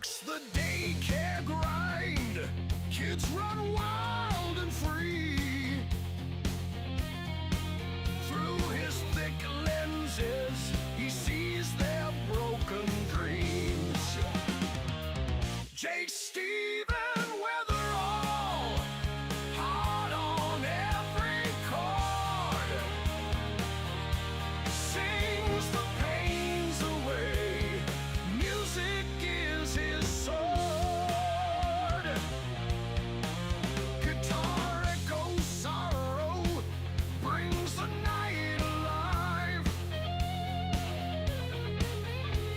sparks the daycare grind. Kids run wild and free. Through his thick lenses, he sees their broken dreams. Jake, Steven, Weatherall, hard on every chord, sings the pains away. Music is his sword. Guitar echoes sorrow, brings the night alive.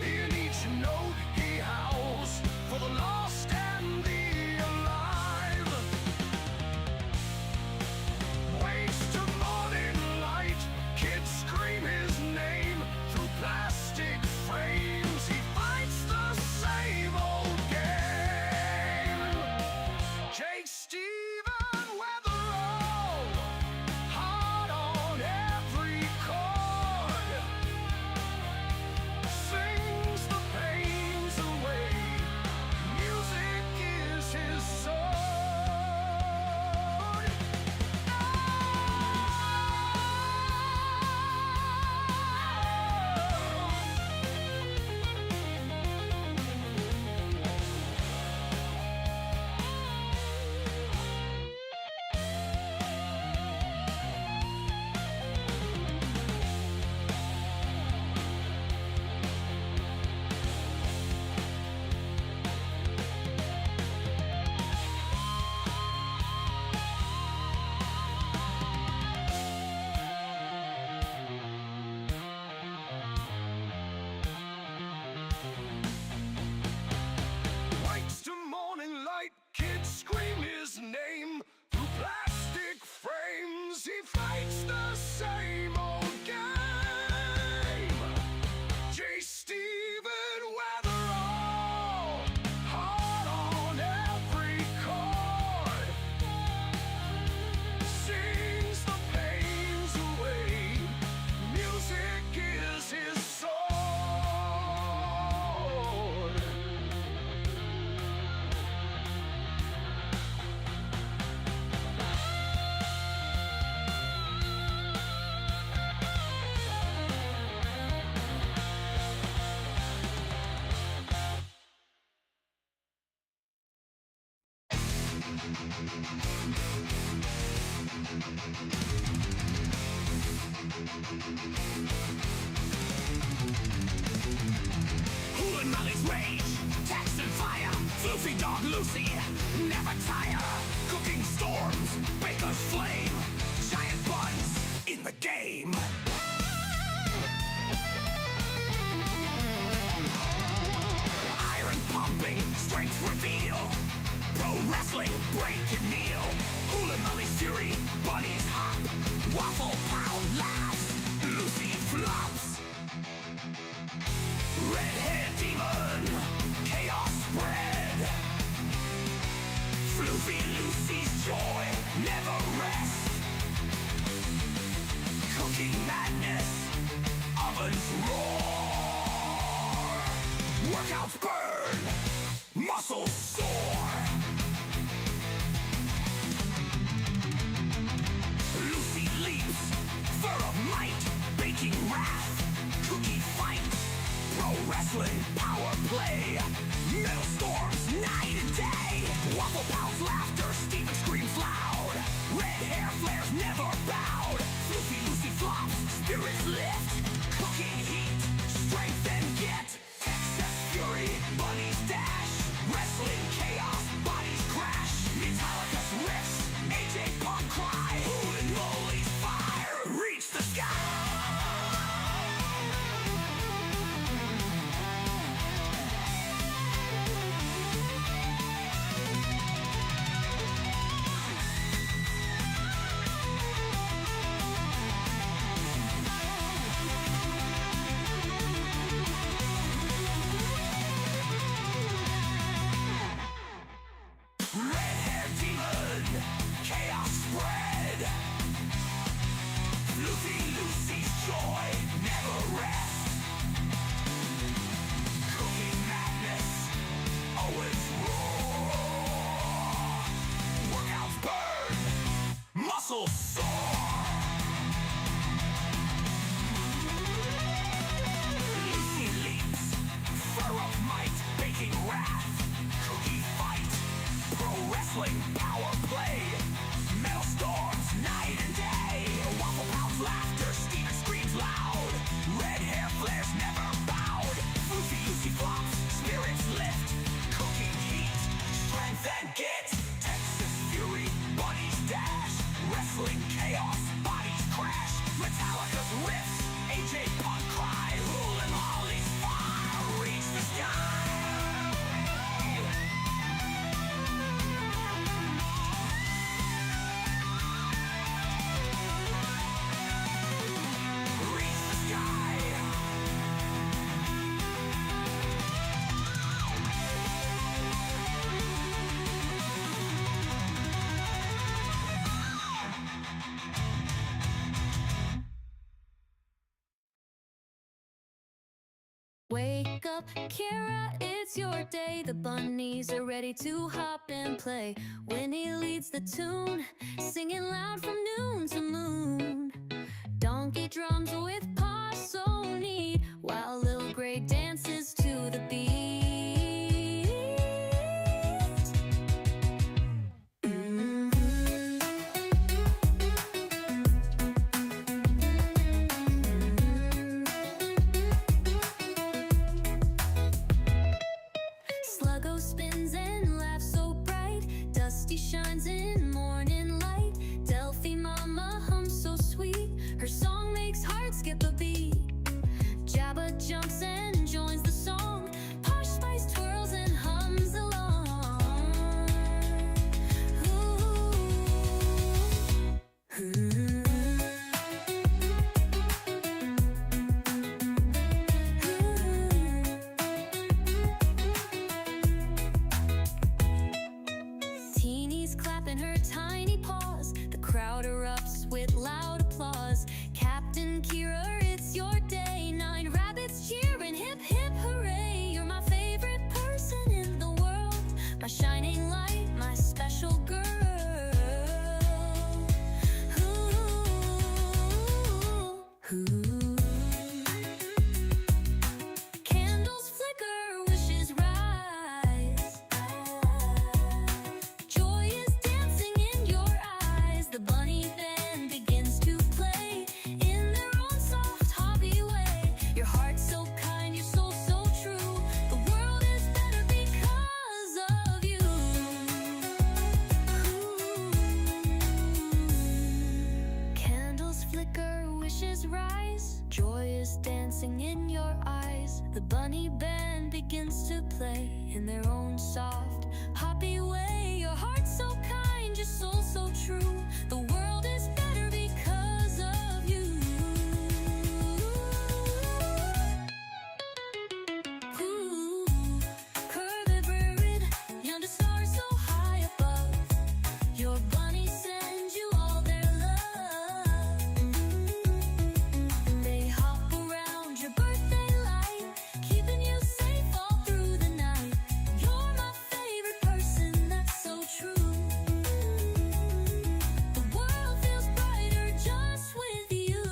In each note he howls for the lost and the alive. Wakes to morning light, kids scream his name through plastic frames. He fights the same old game. Jake, Steven, Weatherall, hard on every chord, sings the pains away. Music is his sword. Wakes to morning light, kids scream his name through plastic frames. He fights the same old game. J. Steven, Weatherall, hard on every chord, sings the pains away. Music is his sword. Who and Molly's rage, text and fire, floofy dog Lucy, never tire. Cooking storms, baker's flame, giant buns in the game. Iron pumping, strength reveal, pro wrestling, break and kneel. Hula Molly's fury, bunnies hop, waffle pound laughs, Lucy flops. Red-haired demon, chaos spread. Floofy Lucy's joy never rests. Cooking madness, ovens roar. Workouts burn, muscles soar. Lucy leaps, fur of might, baking wrath, cookie fights, pro wrestling, power play, metal storms, night and day. Waffle Pals laughter, Steven screams loud, red hair flares never bowed. Floofy Lucy flops, spirits lift, cooking heat, strength and get. Excess fury, bunnies dash, wrestling chaos, bodies crash. Metallica's riffs, AJ Punk cry, Hoolin' Moly's fire, reach the sky. Wake up, Kira, it's your day. The bunnies are ready to hop and play. Gwynnie leads the tune, singing loud from noon to moon. Donkey drums with Posh so neat, while Little Gray dances to the beat. Sluggo spins and laughs so bright. Dusty shines in morning light. Delphine mama hums so sweet. Her song makes hearts skip a beat. Jabba jumps and joins the song. Posh Spice twirls and hums along. Ooh. Ooh. Teeny's clapping her tiny paws. The crowd erupts with loud applause. Captain Kira, it's your day. 9 rabbits cheering, hip hip hooray. You're my favorite person in the world, my shining light, my special girl. Ooh. Ooh. Candles flicker, wishes rise. Joy is dancing in your eyes. The bunny band begins to play in their own soft, hobby way. Your heart's so kind, your soul so true. The world is better because of you. Ooh. Candles flicker, wishes rise. Joy is dancing in your eyes. The bunny band begins to play in their own soft, happy way. Your heart's so kind, your soul so true. The world is better because of you. Ooh. Curved bird, yonder stars so high above. Your bunny sends you all their love. They hop around your birthday light, keeping you safe all through the night. You're my favorite person, that's so true. The world feels brighter just with you.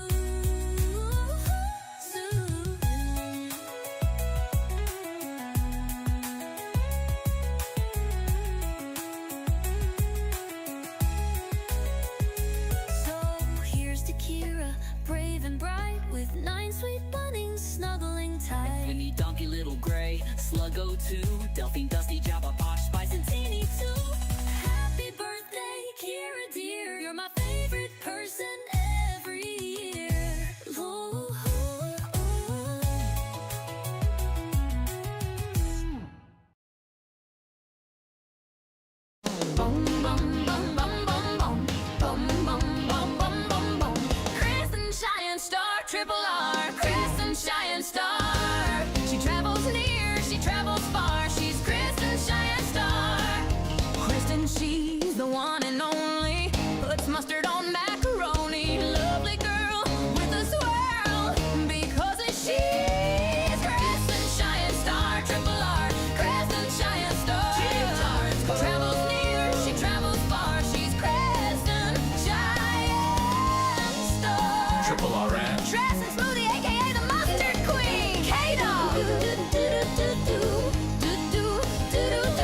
So here's to Kira, brave and bright, with 9 sweet bunnies snuggling tight. Gwynnie, Donkey, Little Gray, Sluggo too. Delphine, Dusty, Jabba, Posh, Spice, and Teeny too. Happy birthday, Kira dear. You're my favorite person every year. Ooh, ooh, ooh. Bum bum bum bum bum bum bum bum bum bum bum bum. Crescent Giant Star, Triple R. Crescent Giant Star. She travels near, she travels far. She's Crescent Giant Star. Kristen, she's the one and only. Puts mustard on macaroni. Lovely girl with a swirl, because she's Crescent Giant Star, Triple R. Crescent Giant Star. Travels near, she travels far. She's Crescent Giant Star. Triple R and Dress and smoothie, aka the mustard queen. K-Dog.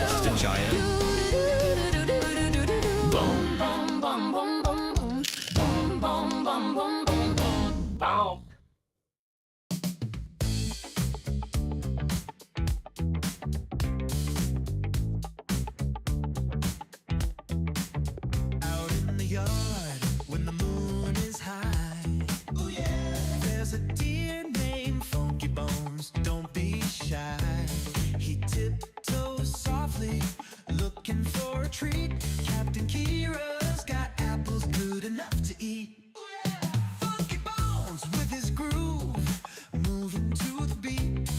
Kristen Giant. Boom, bum, bum, bum, bum, bum. Bum, bum, bum, bum, bum, bum. Bow. Out in the yard when the moon is high. Oh yeah. There's a deer named Funky Bones. Don't be shy. He tiptoes softly, looking for a treat. Captain Kira's got apples good enough to eat. Oh yeah. Funky Bones with his groove, moving to the beat.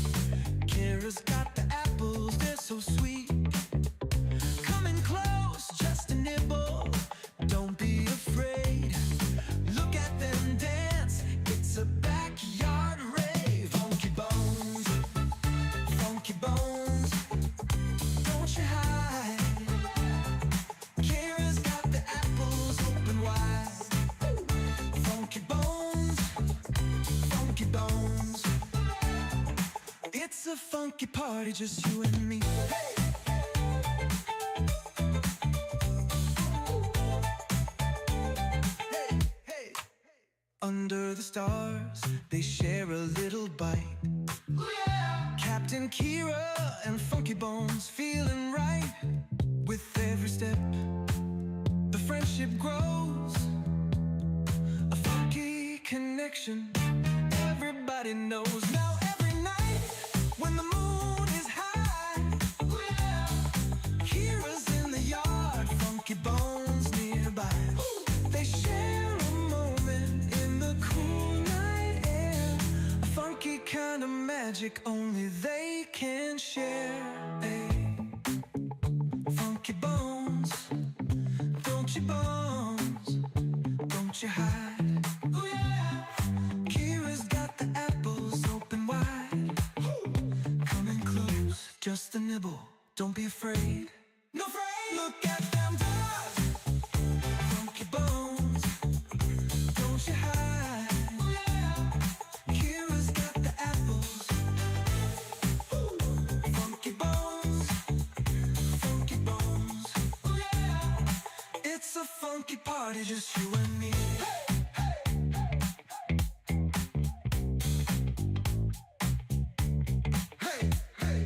Kira's got the apples, they're so sweet. Coming close, just a nibble. Don't be afraid. Look at them dance. It's a backyard rave. Funky Bones. It's a funky party, just you and me. Under the stars, they share a little bite. Captain Kira and Funky Bones feeling right. With every step, the friendship grows. A funky connection, everybody knows. Now every night, when the moon is high, Kira's in the yard, Funky Bones nearby. They share a moment in the cool night air. A funky kind of magic only they can share. Hey. Funky Bones, don't you bones, don't you hide. Oh yeah. Kira's got the apples open wide. Coming close, just a nibble, don't be afraid. No afraid. Look at them dogs. Funky Bones, don't you hide. Oh yeah. Kira's got the apples. Funky Bones, Funky Bones. Oh yeah. It's a funky party, just you and me. Hey, hey,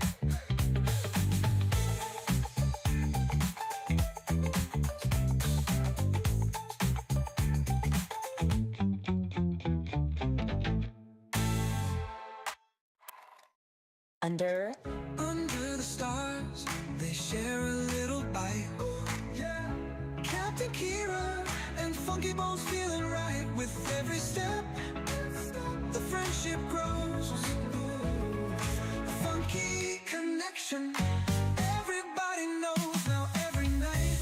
Under Under the stars, they share a little bite. Yeah. Captain Kira and Funky Bones feeling right. With every step, the friendship grows. A funky connection, everybody knows. Now every night,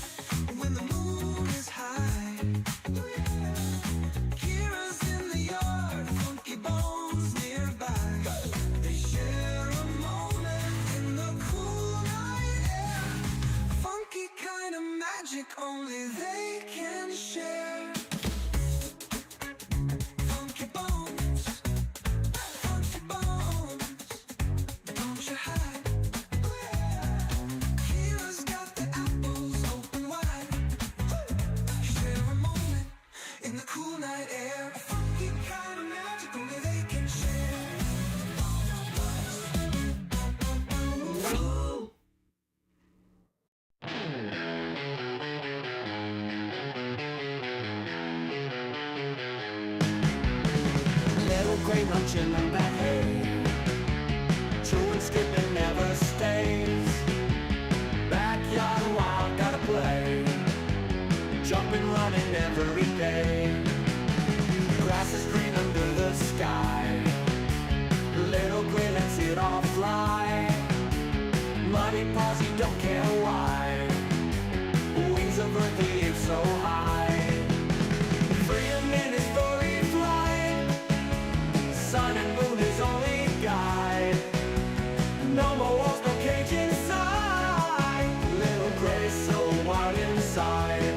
when the moon is high, Kira's in the yard, Funky Bones nearby. They share a moment in the cool night air. Funky kind of magic only they can share. Funky Bones, Funky Bones, don't you hide. Kira's got the apples open wide. Share a moment in the cool night air. A funky kind of magic only they can share. Little gray munching on that hay, chewing, skipping, never stays. Backyard wild, gotta play, jumping, running every day. Grass is green under the sky, little gray lets it all fly. Muddy paws, you don't care why, wings of earth, they aim so high. Freedom in his story flight, sun and moon is only guide. No more walls, no cage inside, little gray so wild inside.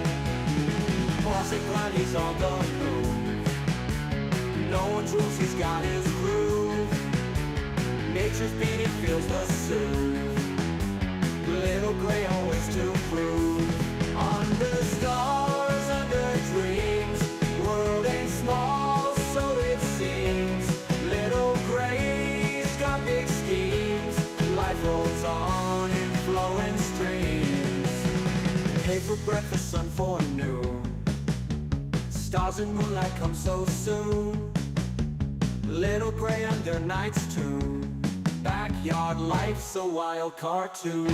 Posh and Gwynnie's on the move, no one's rules, he's got his groove. Nature's beat, he feels the soothe, little gray always to prove. Under stars, under dreams, world ain't small, so it seems. Little gray's got big schemes, life rolls on in flowing streams. Hay for breakfast, sun for noon, stars and moonlight come so soon. Little gray under night's tune, backyard life's a wild cartoon.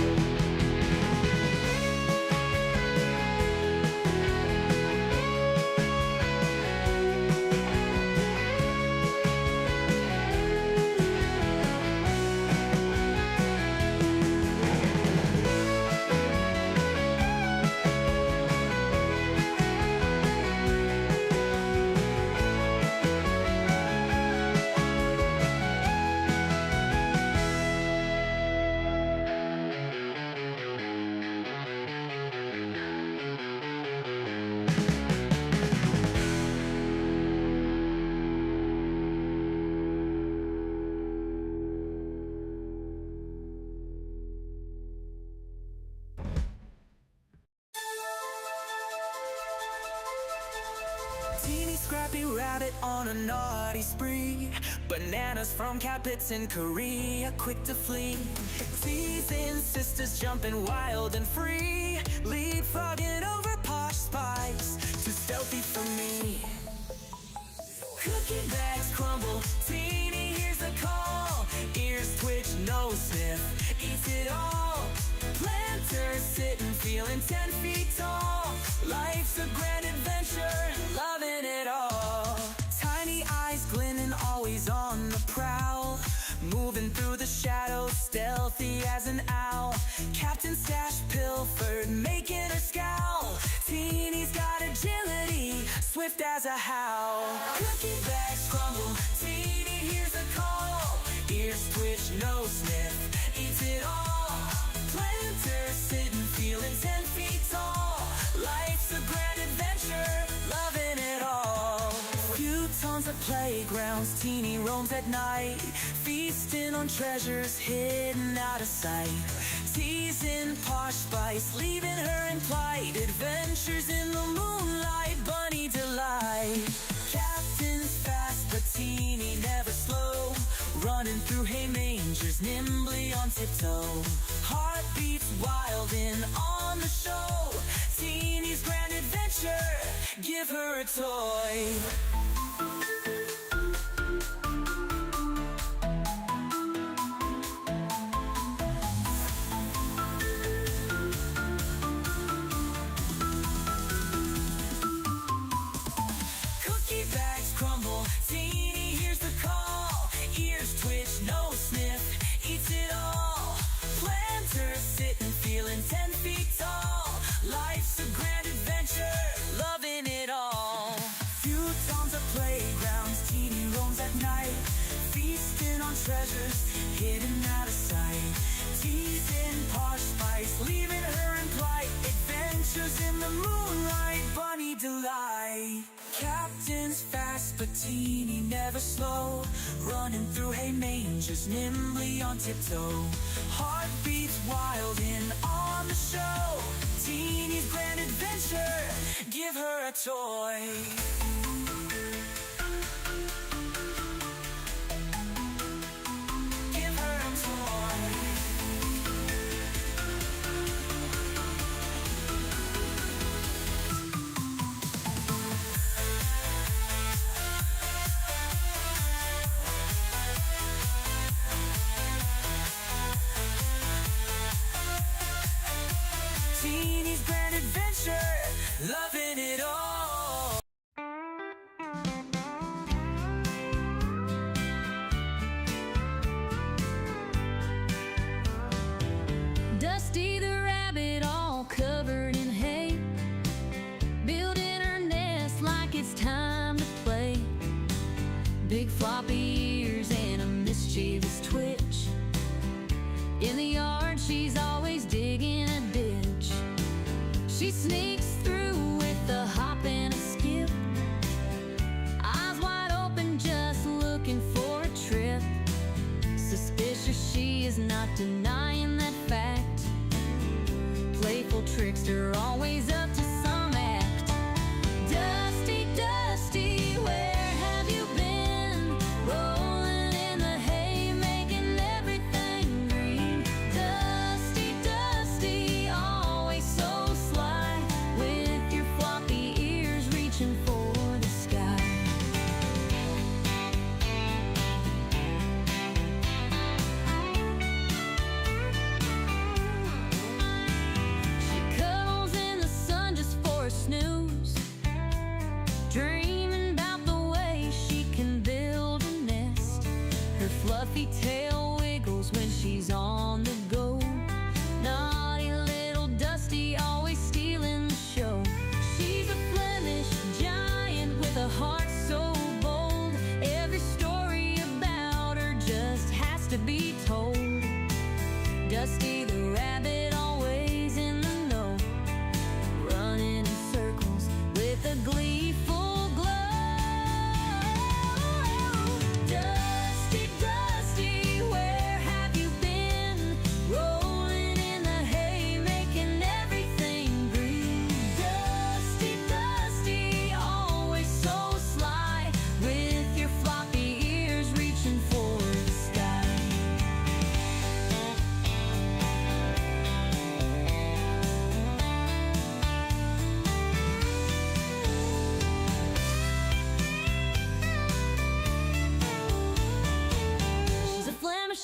scrappy rabbit on a naughty spree. Bananas from Capits in Korea, quick to flee. Teasing sisters jumping wild and free. Leapfrogging over Posh spice, too stealthy for me. Cookie bags crumble, teeny hears the call. Ears twitch, nose sniff, eats it all. Planters sitting, feeling 10 feet tall. Life's a grand adventure, loving it all. Tiny eyes glinting, always on the prowl. Moving through the shadows, stealthy as an owl. Captain Stash pilfered, making her scowl. Teeny's got agility, swift as a howl. Cookie bags crumble, Teeny hears a call. Ears twitch, nose sniff, eats it all. Planters sitting, feeling 10 feet tall. Life's a grand adventure, loving it all. Few tons of playgrounds, Teeny roams at night. Feasting on treasures hidden out of sight. Teasing Posh spice, leaving her in plight. Adventures in the moonlight, bunny delight. Captain's fast, but Teeny never slow. Running through hay mangers, nimbly on tiptoe. Heartbeats wild and on the show. Teeny's grand adventure, give her a toy. Cookie bags crumble, Teeny hears the call. Ears twitch, nose sniff, eats it all. Planters sitting, feeling 10 feet tall. Life's a grand adventure, loving it all. Few tons of playgrounds, Teeny roams at night. Feasting on treasures hidden out of sight. Teasing Posh spice, leaving her in plight. Adventures in the moonlight, bunny delight. Captain's fast, but Teeny never slow. Running through hay mangers, nimbly on tiptoe. Heartbeats wild and on the show. Teeny's grand adventure, give her a toy. Give her a toy. Teeny's grand adventure, loving it all. Dusty the rabbit, all covered in hay, building her nest like it's time to play. Big floppy ears and a mischievous twitch. In the yard, she's always digging a ditch. She sneaks through with a hop and a skip, eyes wide open, just looking for a trip. Suspicious, she is not denying that fact. Playful trickster, always up to some act. Dusty, Dusty, where have you been? Rolling in the hay, making everything green. Dusty, Dusty, always so sly, with your floppy ears reaching for the sky. She cuddles in the sun just for a snooze, dreaming about the way she can build a nest. Her fluffy tail wiggles when she's on the go. Naughty little Dusty, always stealing the show. She's a Flemish giant with a heart so bold. Every story about her just has to be told. Dusty the rabbit, always in the know, running in circles with a gleeful glow. Dusty, Dusty, where have you been? Rolling in the hay, making everything green. Dusty, Dusty, always so sly,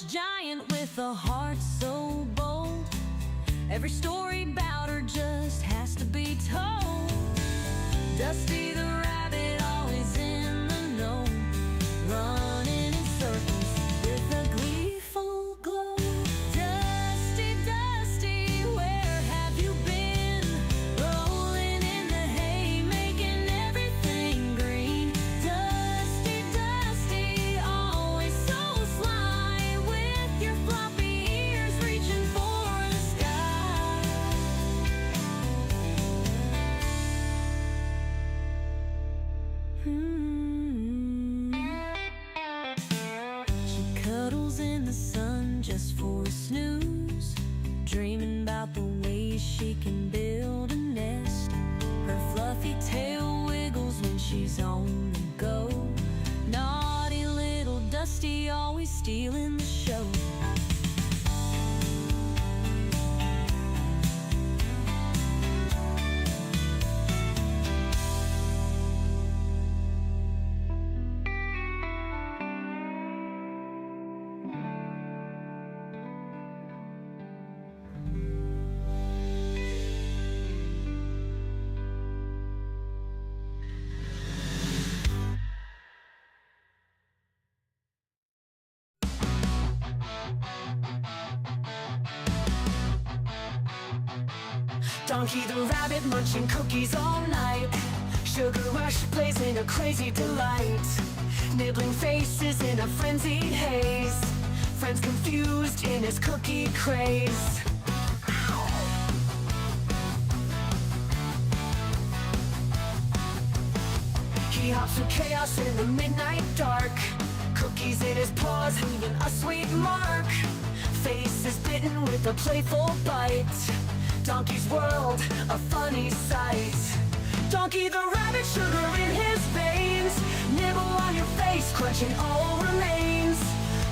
giant with a heart so bold. Every story about her just has to be told. Dusty the rabbit, always in the know, running in circles with a gleeful glow. Dusty, Dusty, where have you been? Rolling in the hay, making everything green. Dusty, Dusty, always so sly, with your floppy ears reaching for the sky. She cuddles in the sun just for a snooze, dreaming about the ways she can build a nest. Her fluffy tail wiggles when she's on the go. Naughty little Dusty, always stealing the show. Donkey the rabbit munching cookies all night. Sugar rush blazing a crazy delight. Nibbling faces in a frenzied haze. Friends confused in his cookie craze. He hops through chaos in the midnight dark. Cookies in his paws, leaving a sweet mark. Face is bitten with a playful bite. Donkey's world, a funny sight. Donkey the rabbit, sugar in his veins. Nibble on your face, crunching all remains.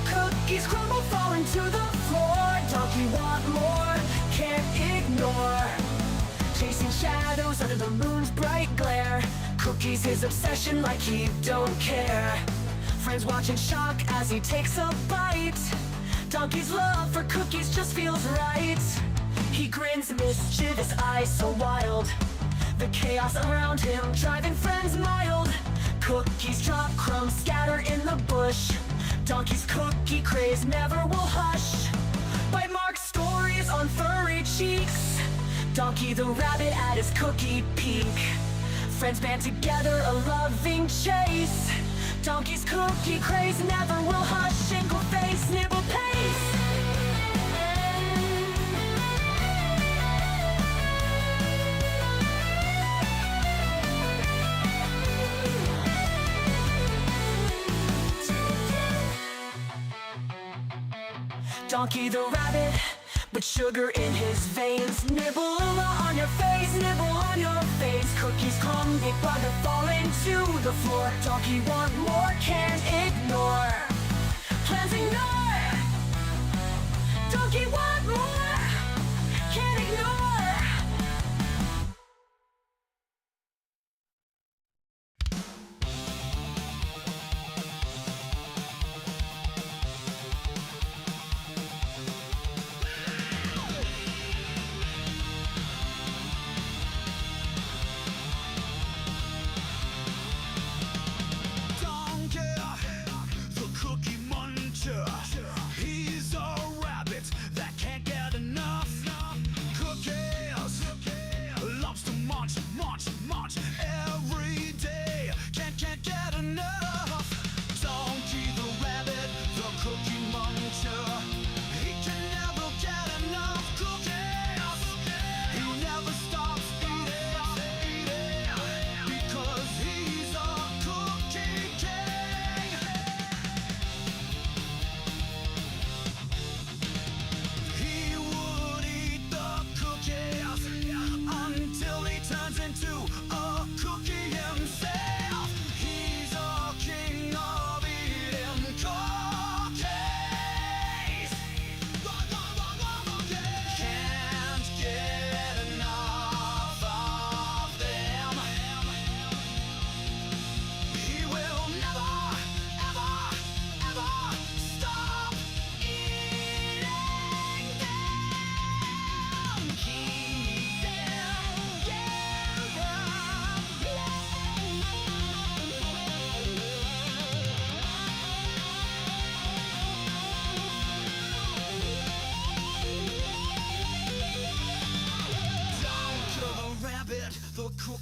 Cookies crumble, falling to the floor. Donkey want more, can't ignore. Chasing shadows under the moon's bright glare. Cookies his obsession like he don't care. Friends watch in shock as he takes a bite. Donkey's love for cookies just feels right. He grins, mischievous eyes so wild. The chaos around him driving friends mild. Cookies drop, crumbs scatter in the bush. Donkey's cookie craze never will hush. Bite mark stories on furry cheeks. Donkey the rabbit at his cookie peak. Friends band together, a loving chase. Donkey's cookie craze never will hush. Ankle face, nibble pace. Donkey the rabbit, but sugar in his veins. Nibble on your face, nibble on your face. Cookies come, big bugger falling to the floor. Donkey want more, can't ignore. Plans ignore. Donkey want more, can't ignore. Donkey, the cookie muncher. He's a rabbit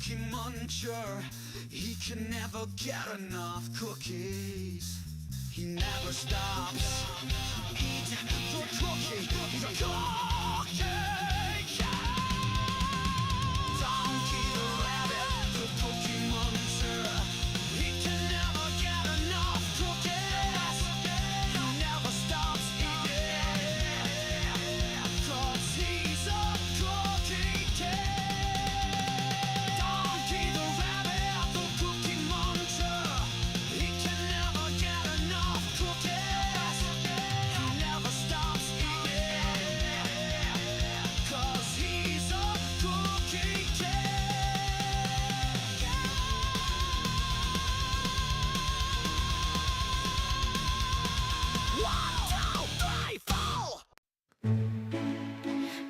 cookie muncher. He can never get enough cookies. He never stops. Eat the cookie. He's a cookie. Donkey the rabbit, the cookie muncher. He can never get enough cookies. He never stops eating. 'Cause he's a cookie king. Donkey the rabbit, the cookie muncher. He can never get enough cookies. He never stops eating. 'Cause he's a cookie king. One, two, three, four.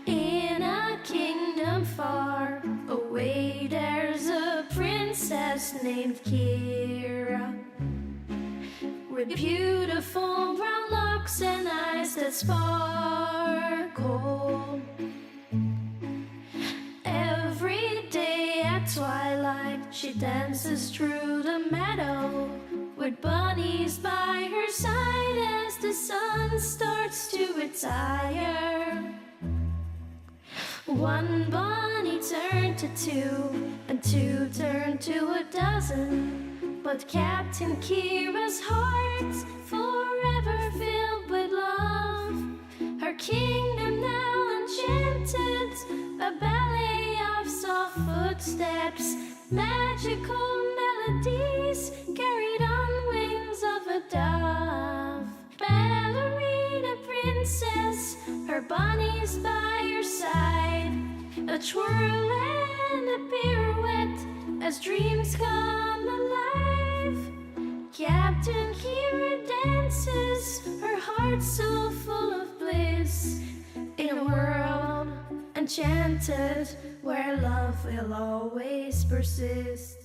In a kingdom far away, there's a princess named Kira, with beautiful brown locks and eyes that sparkle. Every day at twilight, she dances through the meadow with bunnies by her side as the sun starts to retire. One bunny turned to two, and two turned to a dozen. But Captain Kira's heart's forever filled with love. Her kingdom now enchanted, a ballet of soft footsteps, magical melodies carried on wings of a dove. Ballerina princess, her bunnies by your side, a twirl and a pirouette as dreams come alive. Captain Kira dances, her heart so full of bliss, in a world enchanted where love will always persist.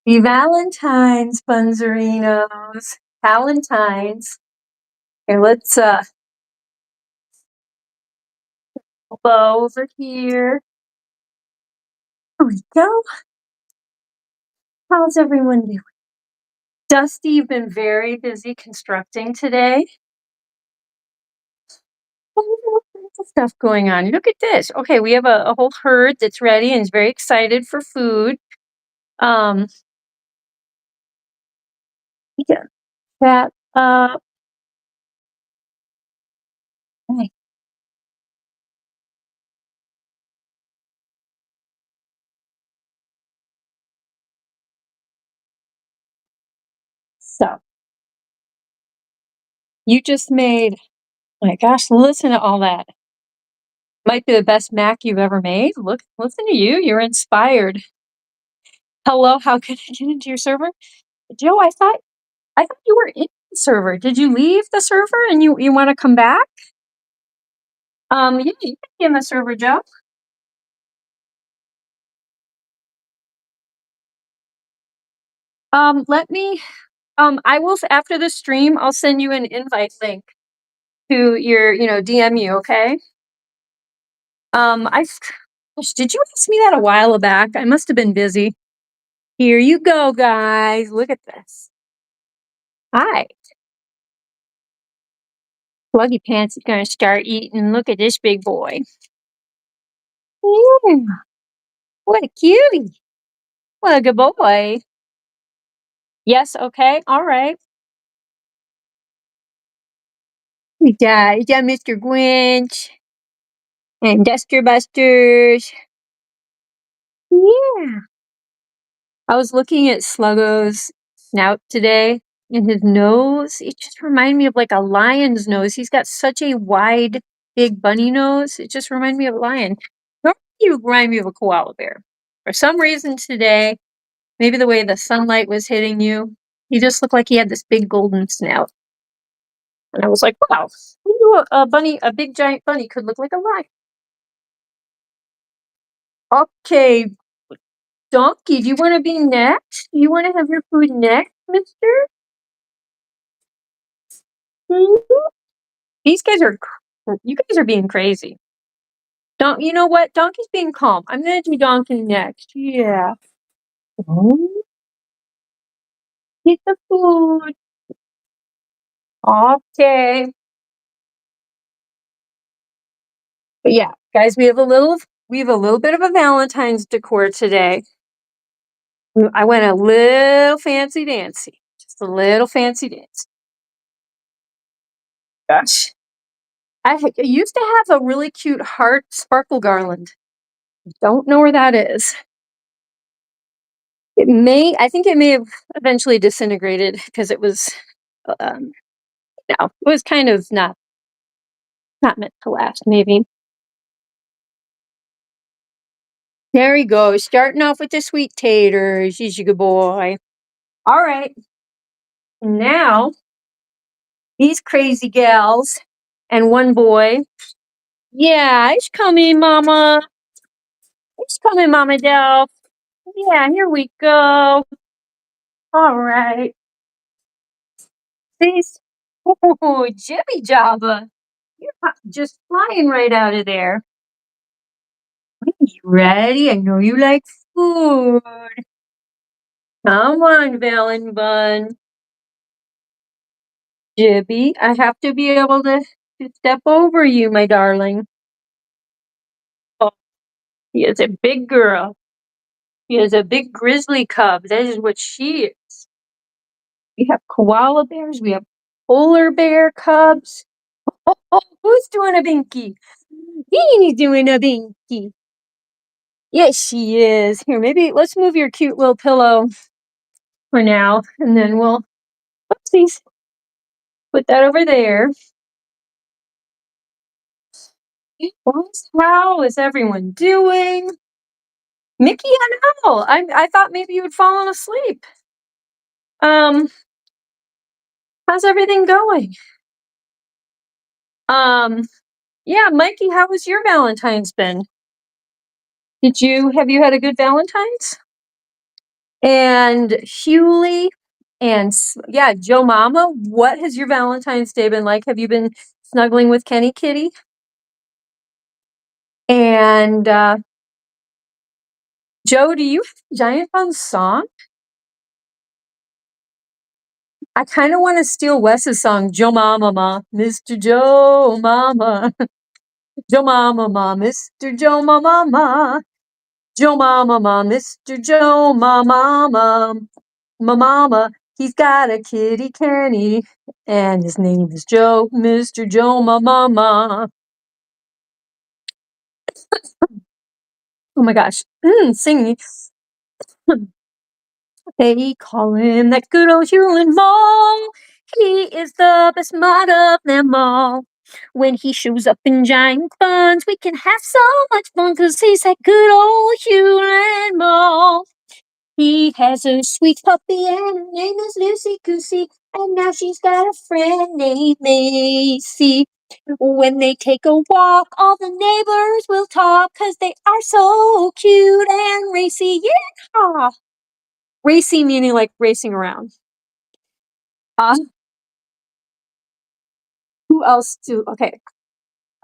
The Valentines, Bunzerinos. Valentines. Here, let's go over here. There we go. How's everyone doing? Dusty, you've been very busy constructing today. All kinds of stuff going on. Look at this. Okay, we have a whole herd that's ready and is very excited for food. Yeah, that right. So you just made, my gosh, listen to all that. Might be the best mac you've ever made. Look, listen to you. You're inspired. Hello, how can I get into your server? Joe, I thought you were in the server. Did you leave the server and you want to come back? Yeah, you can be in the server, Joe. Let me I will after the stream, I'll send you an invite link to your, DM you, okay? I gosh, did you ask me that a while back? I must have been busy. Here you go, guys. Look at this. Hi. Sluggy Pants is gonna start eating. Look at this big boy. Yeah. What a cutie. What a good boy. Yes, okay, all right. We got Mr. Grinch and Duster Busters. Yeah. I was looking at Sluggo's snout today, and his nose, it just reminded me of like a lion's nose. He's got such a wide, big bunny nose. It just reminded me of a lion. Normally, you remind me of a koala bear. For some reason today, maybe the way the sunlight was hitting you, he just looked like he had this big golden snout. And I was like, wow, who knew a bunny, a big giant bunny could look like a lion? Okay, Donkey, do you want to be next? Do you want to have your food next, mister? Hmm? These guys are, you guys are being crazy. You know what? Donkey's being calm. I'm going to do Donkey next. Yeah. Oh, get the food. Okay. But yeah, guys, we have a little bit of a Valentine's decor today. I went a little fancy dancy. Just a little fancy dance. Gosh. I used to have a really cute heart sparkle garland. Don't know where that is. I think it may have eventually disintegrated because it was, it was kind of not meant to last, maybe. There we go, starting off with the sweet taters. He's a good boy. All right. Now, these crazy gals and one boy. Yeah, it's coming, Mama. It's coming, Mama Delph. Yeah, here we go. All right. These, oh, Jimmy Jabba. You're just flying right out of there. Are you ready? I know you like food. Come on, Valen Bun. Jibby, I have to be able to step over you, my darling. Oh, he is a big girl. He is a big grizzly cub. That is what she is. We have koala bears. We have polar bear cubs. Oh, who's doing a binky? Beanie's doing a binky. Yes, she is. Here, maybe let's move your cute little pillow for now, and then we'll, oopsies, put that over there. How is everyone doing? Mickey and Owl. I thought maybe you had fallen asleep. How's everything going? Yeah, Mikey, how was your Valentine's been? Have you had a good Valentine's? And Hewley and yeah, Joe Mama, what has your Valentine's Day been like? Have you been snuggling with Kenny Kitty? And Joe, do you have a Giant Bunz song? I kind of want to steal Wes's song, Joe Mama Ma, Mr. Joe Mama, Joe Mama Ma, Mr. Joe Mama Ma, Joe Mama Ma, Mr. Joe Mama Ma, my mama, he's got a kitty Kenny, and his name is Joe, Mr. Joe Mama. Oh my gosh, singing. They call him that good old Human Mall. He is the best mod of them all. When he shows up in giant buns, we can have so much fun, 'cause he's that good old Human Mall. He has a sweet puppy and her name is Lucy Goosey, and now she's got a friend named Macy. When they take a walk, all the neighbors will talk, 'cause they are so cute and racy. Yeah! Racy meaning like racing around. Uh, who else okay.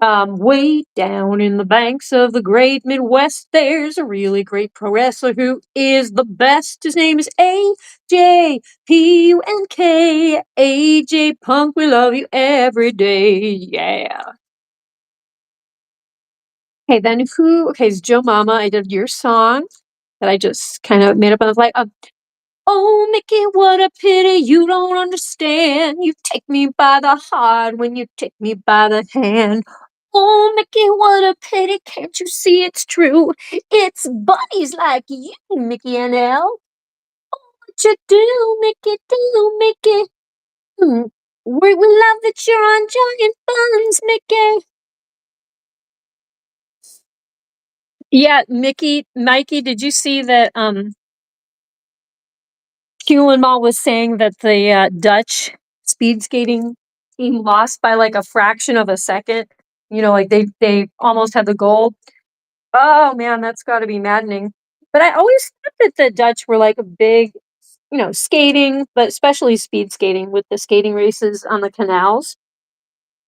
Way down in the banks of the great Midwest, there's a really great pro wrestler who is the best. His name is AJ Punk. AJ Punk, we love you every day. Yeah. Okay, then okay, it's Joe Mama. I did your song that I just kind of made up on the fly. Oh, Mickey, what a pity you don't understand. You take me by the heart when you take me by the hand. Oh, Mickey, what a pity, can't you see it's true? It's buddies like you, Mickey and Elle. What you do, Mickey? Hmm. We love that you're on Giant Buns, Mickey. Yeah, Mikey, did you see that, Hewlin Mall was saying that the Dutch speed skating team lost by like a fraction of a second. You know, like they almost had the goal. Oh man, that's got to be maddening. But I always thought that the Dutch were like a big, skating, but especially speed skating with the skating races on the canals.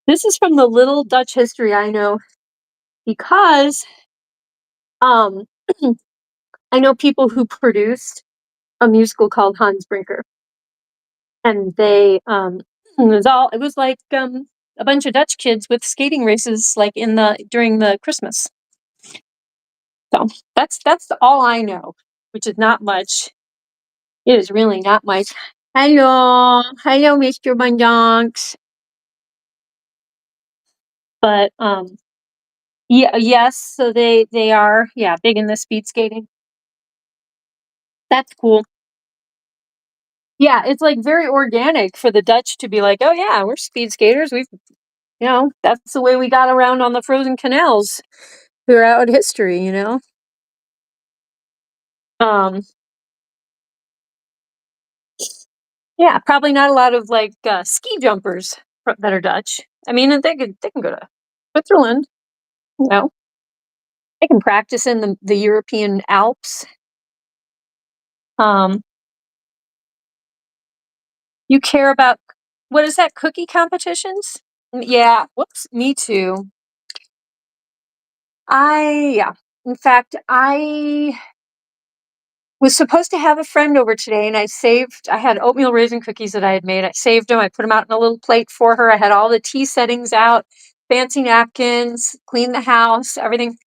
This is from the little Dutch history I know because um I know people who produced a musical called Hans Brinker. And they it was like a bunch of Dutch kids with skating races like during the Christmas. So that's all I know, which is not much. It is really not much. Hello, Mr. Bundonks. But yeah, yes, so they are big in the speed skating. That's cool. Yeah, it's like very organic for the Dutch to be like, oh yeah, we're speed skaters. That's the way we got around on the frozen canals throughout history. Um, yeah, probably not a lot of like ski jumpers that are Dutch. I mean, they can go to Switzerland. You know, they can practice in the European Alps. Um, you care about what is that, cookie competitions? Yeah, whoops, me too. Yeah. In fact, I was supposed to have a friend over today, and I had oatmeal raisin cookies that I had made. I saved them. I put them out in a little plate for her. I had all the tea settings out, fancy napkins, cleaned the house, everything.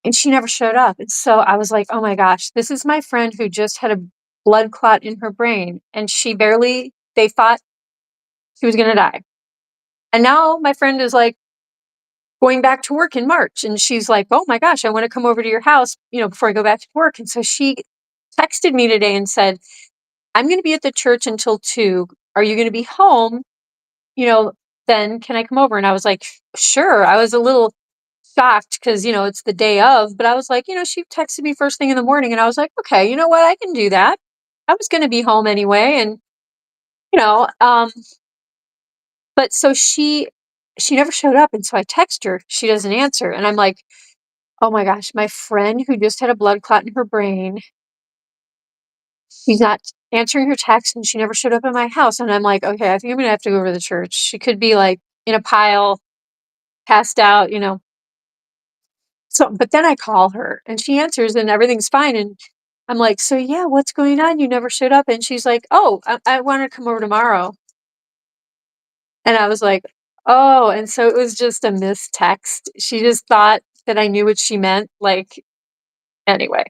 And she never showed up. And so I was like, oh my gosh, this is my friend who just had a blood clot in her brain. And they thought she was going to die. And now my friend is like going back to work in March. And she's like, oh my gosh, I want to come over to your house, before I go back to work. And so she texted me today and said, I'm going to be at the church until 2. Are you going to be home? Then can I come over? And I was like, sure. I was a little shocked because, it's the day of, but I was like, she texted me first thing in the morning and I was like, okay, you know what? I can do that. I was going to be home anyway. And, you know, um, but so she never showed up. And so I text her, she doesn't answer. And I'm like, oh my gosh, my friend who just had a blood clot in her brain she's not answering her texts and she never showed up at my house. And I'm like, okay, I think I'm gonna have to go over to the church. She could be like in a pile, passed out, you know. So, but then I call her and she answers and everything's fine. And I'm like, so yeah, what's going on? You never showed up. And she's like, oh, I want to come over tomorrow. And I was like, oh, and so it was just a missed text. She just thought that I knew what she meant. Like, anyway.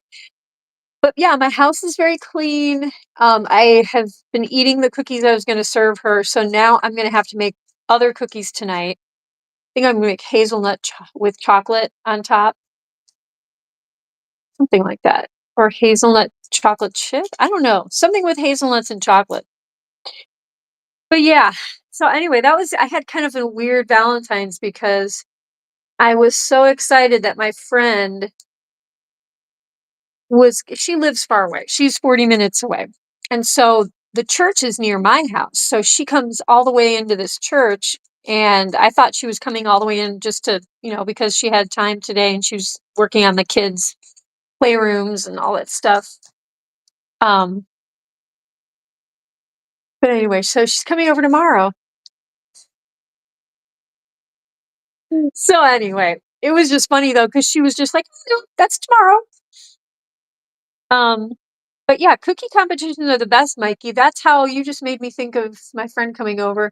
But yeah, my house is very clean. I have been eating the cookies I was going to serve her. So now I'm going to have to make other cookies tonight. I think I'm going to make hazelnut with chocolate on top, something like that. Or hazelnut chocolate chip. I don't know. Something with hazelnuts and chocolate. But yeah. So anyway, I had kind of a weird Valentine's because I was so excited that my friend she lives far away. She's 40 minutes away. And so the church is near my house. So she comes all the way into this church. And I thought she was coming all the way in just to, you know, because she had time today and she was working on the kids' playrooms and all that stuff. Um, but anyway, so she's coming over tomorrow. So anyway, it was just funny though, because she was just like, no, that's tomorrow. Um, but yeah, cookie competitions are the best, Mikey. That's how you just made me think of my friend coming over.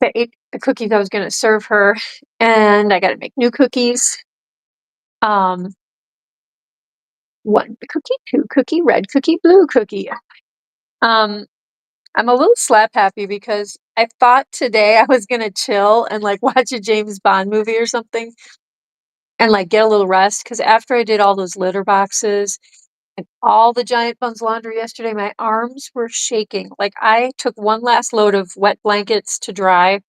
I ate the cookies I was going to serve her, and I got to make new cookies. One cookie, two cookie, red cookie, blue cookie. Um, I'm a little slap happy because I thought today I was going to chill and like watch a James Bond movie or something and like get a little rest. Because after I did all those litter boxes and all the giant Bunz laundry yesterday, my arms were shaking. Like I took one last load of wet blankets to dry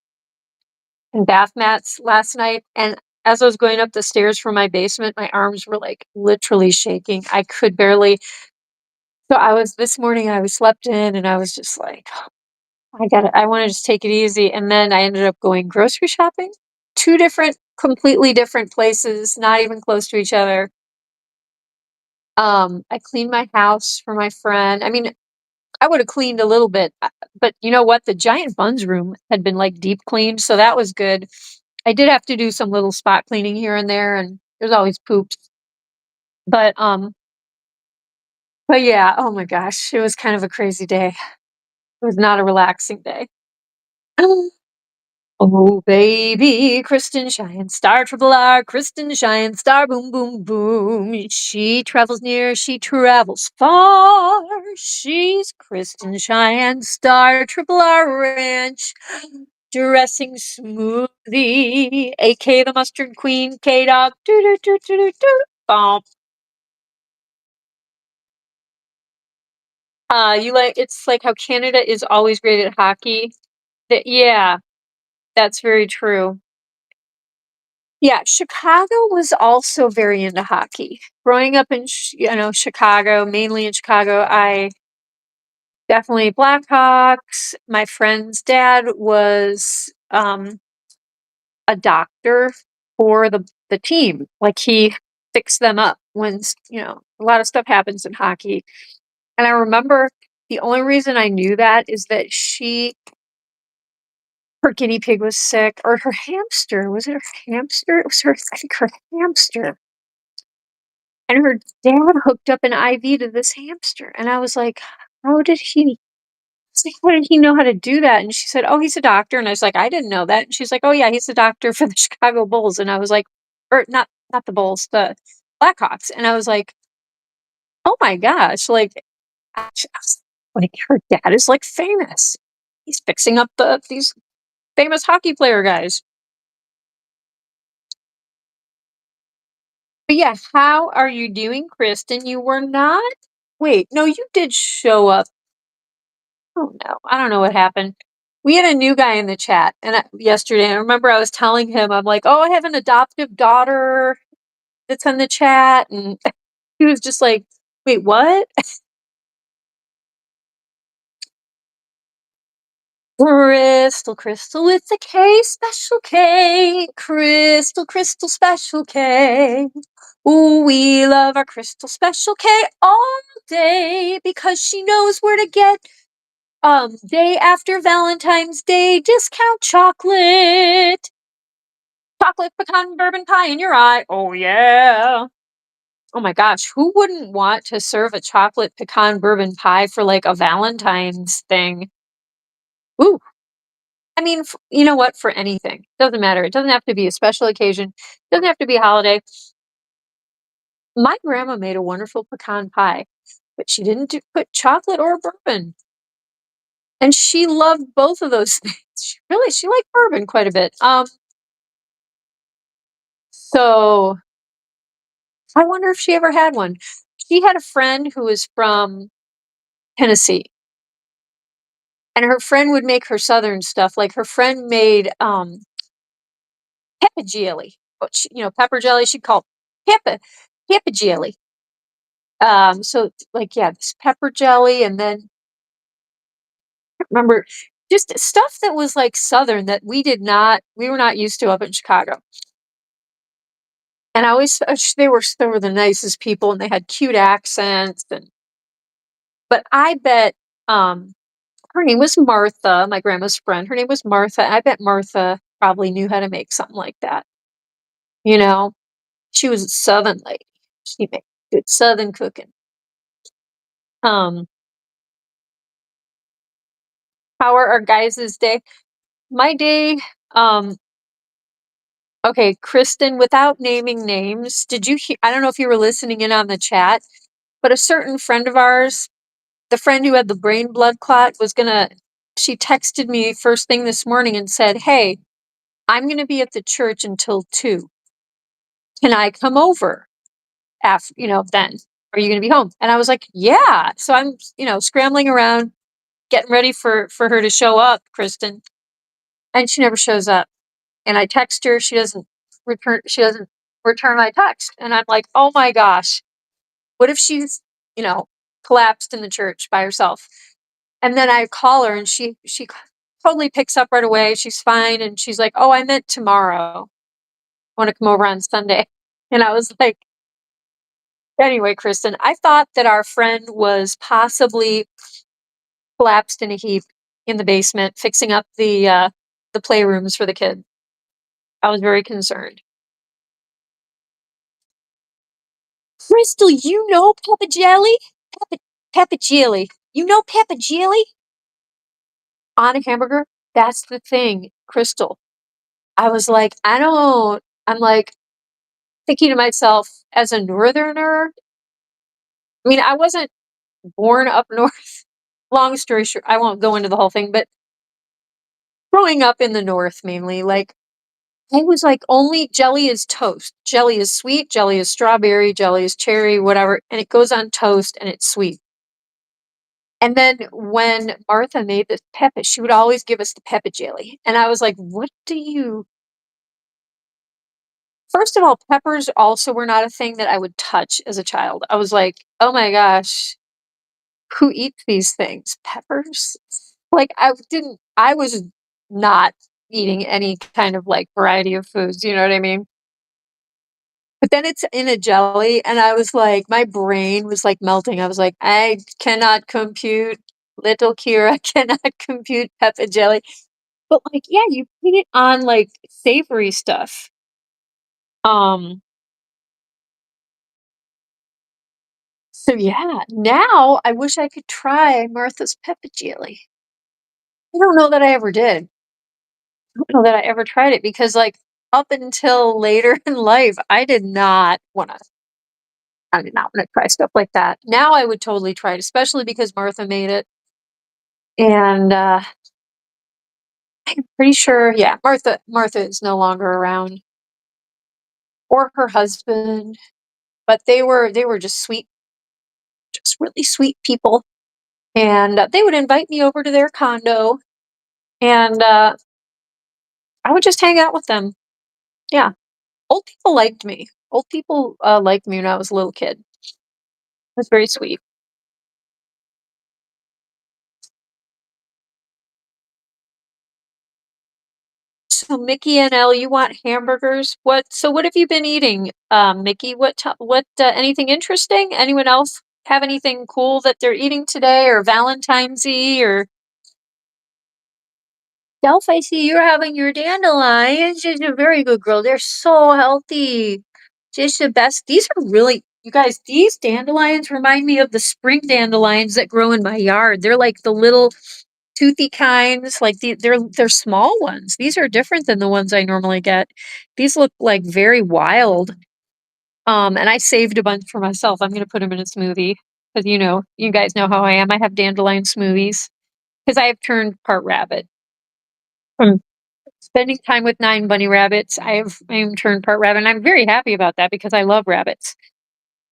and bath mats last night. And as I was going up the stairs from my basement, my arms were like literally shaking. I could barely. So this morning I was slept in and I was just like, I want to just take it easy. And then I ended up going grocery shopping, two completely different places, not even close to each other. I cleaned my house for my friend. I mean, I would have cleaned a little bit, but you know what? The giant Bunz room had been like deep cleaned, so that was good. I did have to do some little spot cleaning here and there, and there's always poops. But but yeah, oh my gosh, it was kind of a crazy day. It was not a relaxing day. Oh baby, Kristen Shine Star Triple R, Kristen Shine Star Boom Boom Boom. She travels near, she travels far. She's Kristen Shine Star Triple R Ranch. Dressing smoothie, aka the Mustard Queen, K Dog. Do do do do do do. Bump. It's like how Canada is always great at hockey. Yeah, that's very true. Yeah, Chicago was also very into hockey. Growing up in, Chicago, mainly in Chicago, I definitely Blackhawks. My friend's dad was a doctor for the team. Like he fixed them up when, a lot of stuff happens in hockey. And I remember the only reason I knew that is that her guinea pig was sick, or her hamster. Was it her hamster? It was I think her hamster. And her dad hooked up an IV to this hamster. And I was like, how did he? How did he know how to do that? And she said, oh, he's a doctor. And I was like, I didn't know that. And she's like, oh yeah, he's a doctor for the Chicago Bulls. And I was like, or not the Bulls, the Blackhawks. And I was like, oh my gosh, like, like her dad is like famous. He's fixing up these famous hockey player guys. But yeah, how are you doing, Kristen? You were not. Wait, no, you did show up. Oh no, I don't know what happened. We had a new guy in the chat yesterday. I remember I was telling him, I'm like, oh, I have an adoptive daughter that's in the chat. And he was just like, wait, what? Crystal with the K, special K. Crystal, special K. Ooh, we love our Crystal special K all day because she knows where to get day after Valentine's Day discount chocolate. Chocolate pecan bourbon pie in your eye. Oh yeah. Oh my gosh, who wouldn't want to serve a chocolate pecan bourbon pie for like a Valentine's thing? Ooh. I mean, you know what? For anything. Doesn't matter. It doesn't have to be a special occasion. Doesn't have to be a holiday. My grandma made a wonderful pecan pie, but she didn't put chocolate or bourbon. And she loved both of those things. She liked bourbon quite a bit. So I wonder if she ever had one. She had a friend who was from Tennessee, and her friend would make her southern stuff. Like her friend made pepper jelly, but pepper jelly. She'd call pepper jelly. So like yeah, this pepper jelly, and then remember just stuff that was like southern that we were not used to up in Chicago. And I always they were the nicest people, and they had cute accents. But I bet her name was Martha, my grandma's friend. Her name was Martha. I bet Martha probably knew how to make something like that. You know, she was a Southern lady. She made good Southern cooking. Um, how are our guys' day? My day, um, okay, Kristen, without naming names, did you hear? I don't know if you were listening in on the chat, but a certain friend of ours, the friend who had the brain blood clot, she texted me first thing this morning and said, "Hey, I'm gonna be at the church until 2. Can I come over after, then? Are you gonna be home?" And I was like, "Yeah." So I'm, scrambling around, getting ready for her to show up, Kristen, and she never shows up. And I text her, she doesn't return my text. And I'm like, "Oh my gosh, what if she's, you know, collapsed in the church by herself?" And then I call her, and she totally picks up right away. She's fine, and she's like, "Oh, I meant tomorrow. I want to come over on Sunday." And I was like, anyway, Kristen, I thought that our friend was possibly collapsed in a heap in the basement, fixing up the playrooms for the kids. I was very concerned. Crystal, you know Peppa Jelly? Peppa Jelly. You know Peppa Jelly? On a hamburger? That's the thing, Crystal. I was like, I'm like thinking to myself, as a northerner, I mean, I wasn't born up north. Long story short, I won't go into the whole thing, but growing up in the north mainly, like I was like, only jelly is toast. Jelly is sweet, jelly is strawberry, jelly is cherry, whatever, and it goes on toast and it's sweet. And then when Martha made this peppa, she would always give us the peppa jelly. And I was like, what do you First of all, peppers also were not a thing that I would touch as a child. I was like, oh my gosh, who eats these things? Peppers? Like I was not eating any kind of like variety of foods, you know what I mean? But then it's in a jelly, and I was like, my brain was like melting. I was like, I cannot compute, little Kira cannot compute peppa jelly. But like, yeah, you put it on like savory stuff. Um, so yeah, now I wish I could try Martha's peppa jelly. I don't know that I ever did. I don't know that I ever tried it because like up until later in life, I did not want to try stuff like that. Now I would totally try it, especially because Martha made it. And I'm pretty sure, yeah, Martha is no longer around, or her husband, but they were just sweet, just really sweet people. And they would invite me over to their condo, and I would just hang out with them. Yeah, old people liked me. Old people liked me when I was a little kid. It was very sweet. So Mickey and Elle, you want hamburgers? What? So what have you been eating, Mickey? What? Anything interesting? Anyone else? have anything cool that they're eating today, or Valentine's Eve, or Delph, I see you're having your dandelions. She's a very good girl. They're so healthy. Just the best. These are really, you guys, these dandelions remind me of the spring dandelions that grow in my yard. They're like the little toothy kinds, like they're small ones. These are different than the ones I normally get. These look like very wild. And I saved a bunch for myself. I'm gonna put them in a smoothie because you guys know how I am. I have dandelion smoothies because I have turned part rabbit. From spending time with 9 bunny rabbits, I am turned part rabbit, and I'm very happy about that because I love rabbits.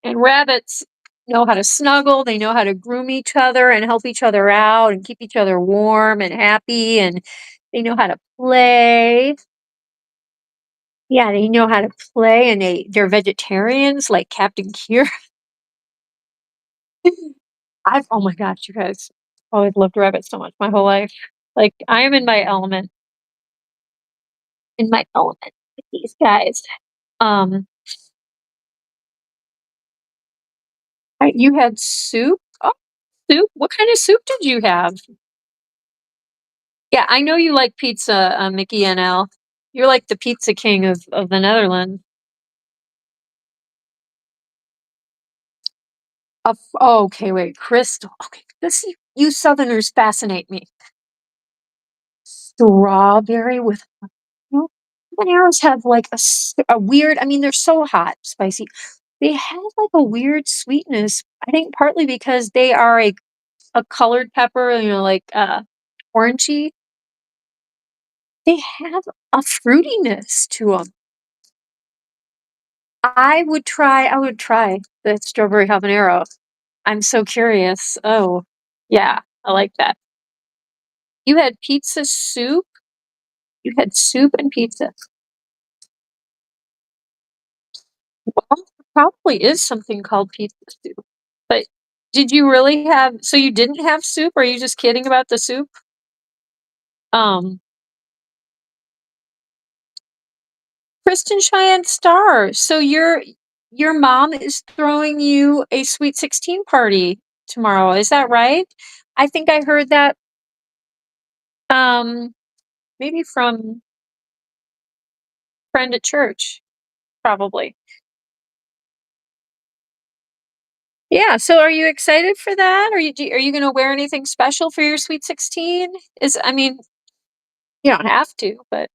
And rabbits know how to snuggle, they know how to groom each other and help each other out and keep each other warm and happy, and they know how to play. Yeah, they know how to play, and they're vegetarians like Captain Kier. I've oh my gosh, you guys, always loved rabbits so much my whole life. Like I am in my element with these guys. Um, you had soup? Oh, soup? What kind of soup did you have? Yeah, I know you like pizza, Mickey and Al. You're like the pizza king of the Netherlands. Oh, okay, wait, Crystal. Okay, this you Southerners fascinate me. Strawberry with well, habaneros have like a weird. I mean, they're so hot, spicy. They have like a weird sweetness. I think partly because they are a colored pepper, like orangey. They have a fruitiness to them. I would try the strawberry habanero. I'm so curious. Oh, yeah, I like that. You had pizza soup? You had soup and pizza. Well, there probably is something called pizza soup. But did you really have, so you didn't have soup? Or are you just kidding about the soup? Um, Kristen Cheyenne Star. So your mom is throwing you a sweet 16 party tomorrow. Is that right? I think I heard that um maybe from friend at church, probably. Yeah, so are you excited for that? Are you going to wear anything special for your sweet 16? I mean, you don't have to, but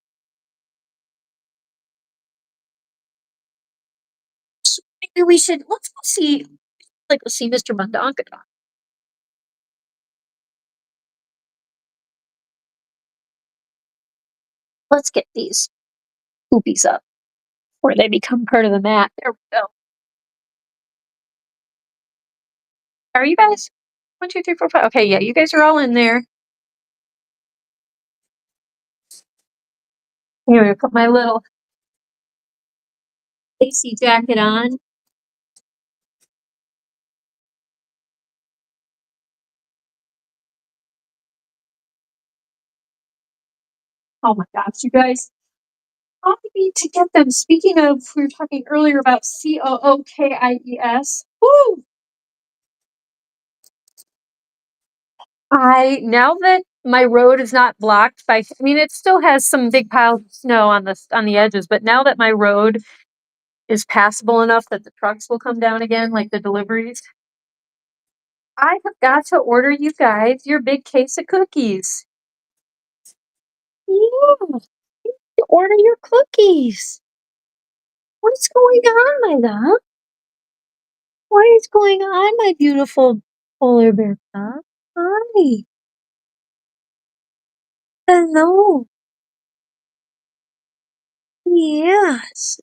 maybe we should let's go see let's see Mr. Bundonkadon. Let's get these poopies up before they become part of the mat. There we go. Are you guys? One, two, three, four, five. Okay, yeah, you guys are all in there. Here, I'm gonna put my little AC jacket on. Oh my gosh, you guys. I need to get them. Speaking of, we were talking earlier about COOKIES. Woo! Now that my road is not blocked by, I mean, it still has some big piles of snow on the edges, but now that my road is passable enough that the trucks will come down again, like the deliveries, I have got to order you guys your big case of cookies. Yeah, order your cookies. What's going on, my love? What is going on, my beautiful polar bear cub? Hi. Hello. Yes.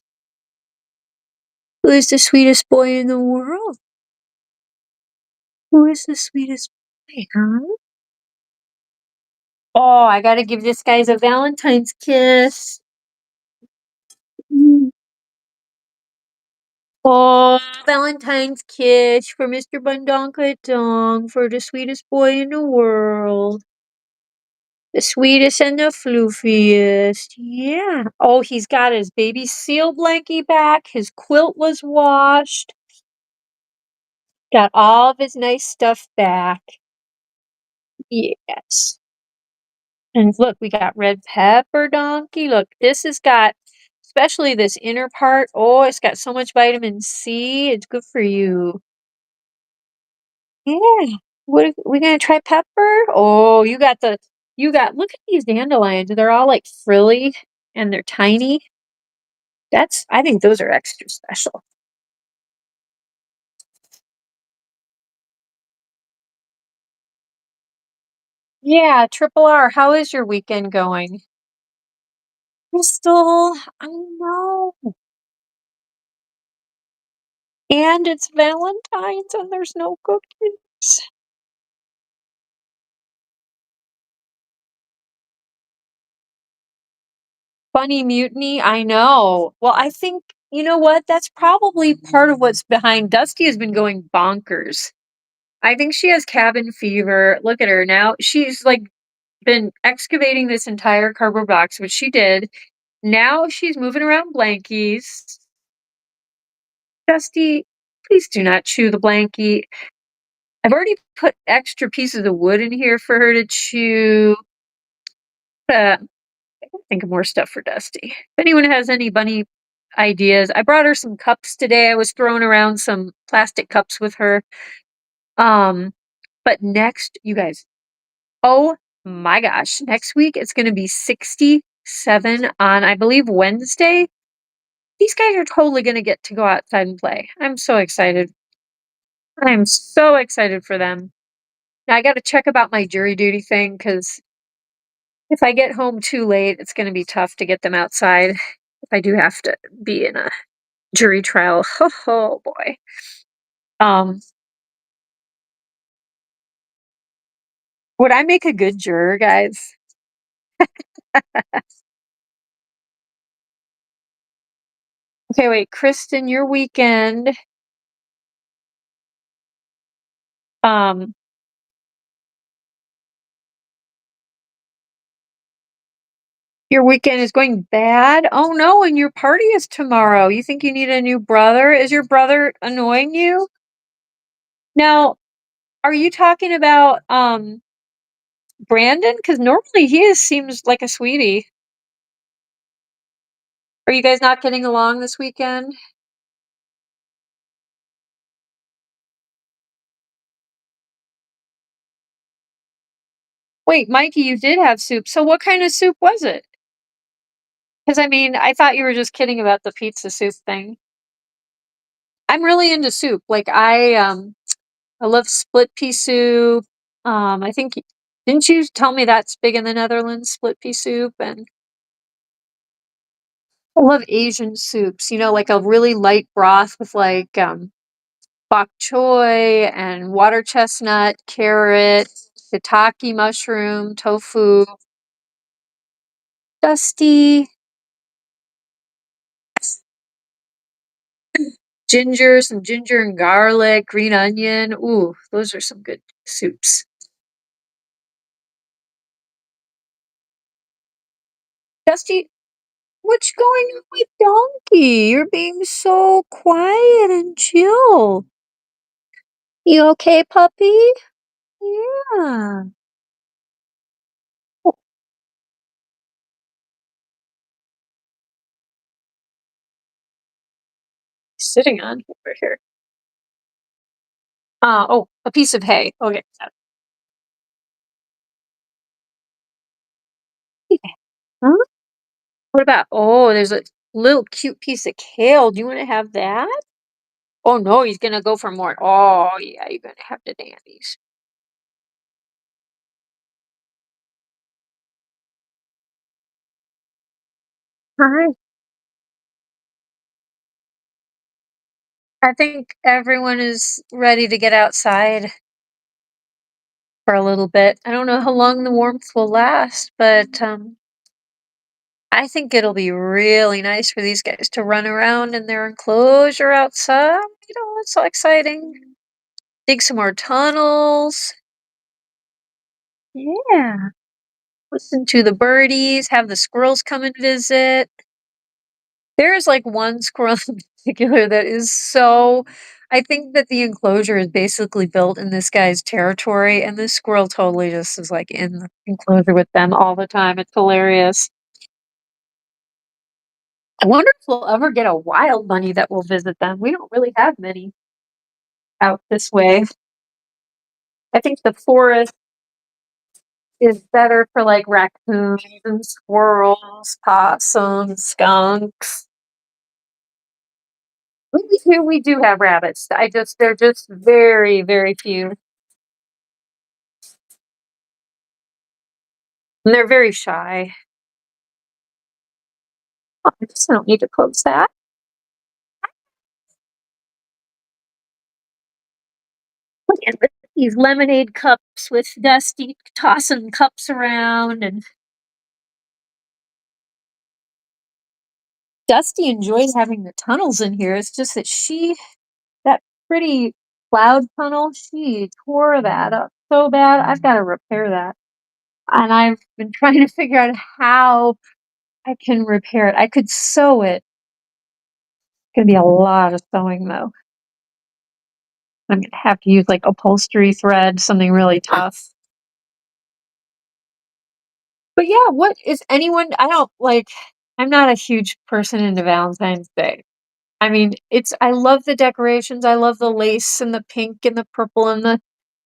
Who is the sweetest boy in the world? Who is the sweetest boy, huh? Oh, I gotta give this guy a Valentine's kiss. Mm. Oh, Valentine's kiss for Mr. Bundonkadong, for the sweetest boy in the world. The sweetest and the floofiest. Yeah. Oh, he's got his baby seal blankie back. His quilt was washed. Got all of his nice stuff back. Yes. And look, we got red pepper donkey. Look, this has got, especially this inner part. Oh, it's got so much vitamin C. It's good for you. Yeah. What are we gonna try pepper? Oh, look at these dandelions. They're all like frilly and they're tiny. I think those are extra special. Yeah, Triple R, how is your weekend going? Crystal, I know. And it's Valentine's and there's no cookies. Funny mutiny, I know. Well, I think, you know what? That's probably part of what's behind Dusty has been going bonkers. I think she has cabin fever. Look at her now. She's like been excavating this entire cardboard box, which she did. Now she's moving around blankies. Dusty, please do not chew the blankie. I've already put extra pieces of wood in here for her to chew. I gotta think of more stuff for Dusty. If anyone has any bunny ideas, I brought her some cups today. I was throwing around some plastic cups with her. Um, but next, you guys, oh my gosh, next week it's going to be 67 on, I believe, Wednesday. These guys are totally going to get to go outside and play. I'm so excited. I'm so excited for them. Now I got to check about my jury duty thing because if I get home too late, it's going to be tough to get them outside if I do have to be in a jury trial. Oh boy. Um, would I make a good juror, guys? Okay, wait, Kristen, your weekend. Um, your weekend is going bad. Oh no, and your party is tomorrow. You think you need a new brother? Is your brother annoying you? Now, are you talking about Brandon? Because normally seems like a sweetie. Are you guys not getting along this weekend? Wait, Mikey, you did have soup. So what kind of soup was it? Because I mean, I thought you were just kidding about the pizza soup thing. I'm really into soup. Like I love split pea soup. I think didn't you tell me that's big in the Netherlands, split pea soup? And I love Asian soups, like a really light broth with like bok choy and water chestnut, carrot, shiitake mushroom, tofu, dusty, some ginger and garlic, green onion. Ooh, those are some good soups. Dusty, what's going on with Donkey? You're being so quiet and chill. You okay, puppy? Yeah. Oh, he's sitting on over here. Oh, a piece of hay. Okay. Yeah. Huh? What about, oh, there's a little cute piece of kale. Do you want to have that? Oh no, he's gonna go for more. Oh yeah, you're gonna have the dandies. Hi. I think everyone is ready to get outside for a little bit. I don't know how long the warmth will last, but I think it'll be really nice for these guys to run around in their enclosure outside. It's so exciting. Dig some more tunnels. Yeah. Listen to the birdies, have the squirrels come and visit. There's like one squirrel in particular that is so I think that the enclosure is basically built in this guy's territory, and this squirrel totally just is like in the enclosure with them all the time. It's hilarious. I wonder if we'll ever get a wild bunny that will visit them. We don't really have many out this way. I think the forest is better for like raccoons and squirrels, possums, skunks. We do have rabbits. They're just very, very few. And they're very shy. Oh, I just don't need to close that. Look at these lemonade cups with Dusty tossing cups around, and Dusty enjoys having the tunnels in here. It's just that that pretty cloud tunnel, she tore that up so bad. I've got to repair that. And I've been trying to figure out how I can repair it. I could sew it. It's gonna be a lot of sewing though. I'm gonna have to use like upholstery thread, something really tough. But yeah, what is anyone I don't like I'm not a huge person into Valentine's Day. I mean, I love the decorations. I love the lace and the pink and the purple and the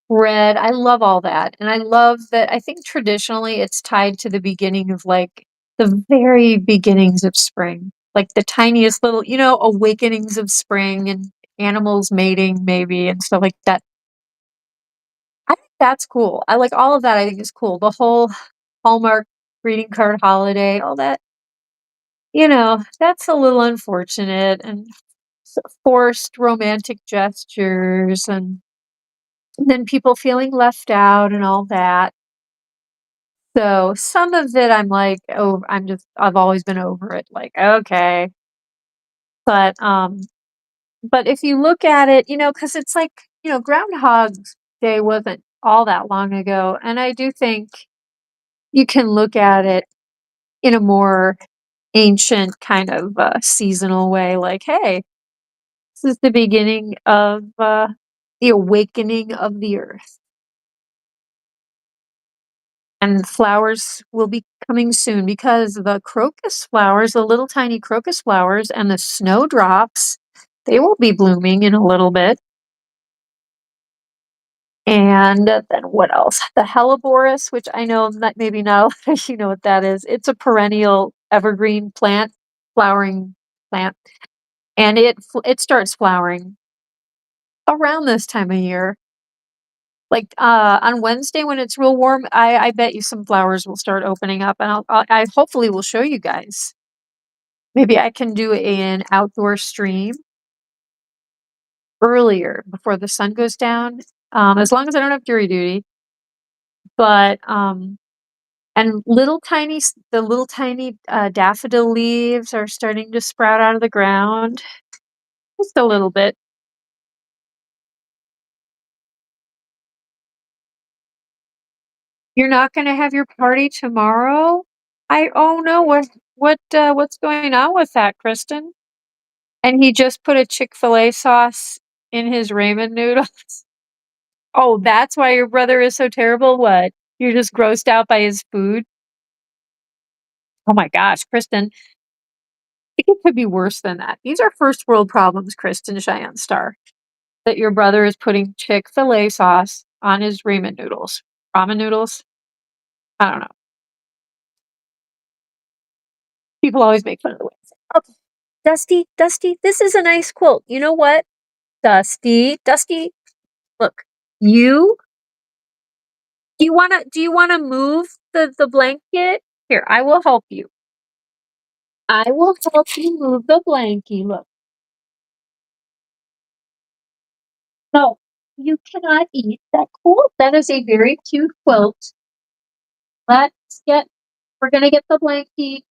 red. I love all that. And I love that I think traditionally it's tied to the beginning of like the very beginnings of spring. Like the tiniest little, awakenings of spring and animals mating maybe and stuff like that. I think that's cool. I like all of that. I think is cool. The whole Hallmark greeting card holiday, all that, that's a little unfortunate and forced romantic gestures and then people feeling left out and all that. So some of it I'm like, oh, I've always been over it. Like, okay. But if you look at it, because it's like, Groundhog Day wasn't all that long ago. And I do think you can look at it in a more ancient kind of seasonal way. Like, hey, this is the beginning of the awakening of the earth. And flowers will be coming soon because the crocus flowers, the little tiny crocus flowers and the snowdrops, they will be blooming in a little bit. And then what else? The helleborus, which I know that maybe not you know what that is. It's a perennial evergreen plant, flowering plant, and it starts flowering around this time of year. Like on Wednesday when it's real warm, I bet you some flowers will start opening up, and I hopefully will show you guys. Maybe I can do an outdoor stream earlier before the sun goes down, as long as I don't have jury duty. But and the little tiny daffodil leaves are starting to sprout out of the ground, just a little bit. You're not going to have your party tomorrow? Oh no, what's going on with that, Kristen? And he just put a Chick-fil-A sauce in his ramen noodles. Oh, that's why your brother is so terrible? What? You're just grossed out by his food? Oh my gosh, Kristen. I think it could be worse than that. These are first world problems, Kristen Cheyenne Star. That your brother is putting Chick-fil-A sauce on his ramen noodles. Ramen noodles? I don't know. People always make fun of the way. Okay. Dusty, this is a nice quilt. You know what? Dusty, look. You do you wanna move the blanket? Here, I will help you. I will help you move the blankie. Look. No, you cannot eat that quilt. That is a very cute quilt. Let's get we're gonna get the blankie.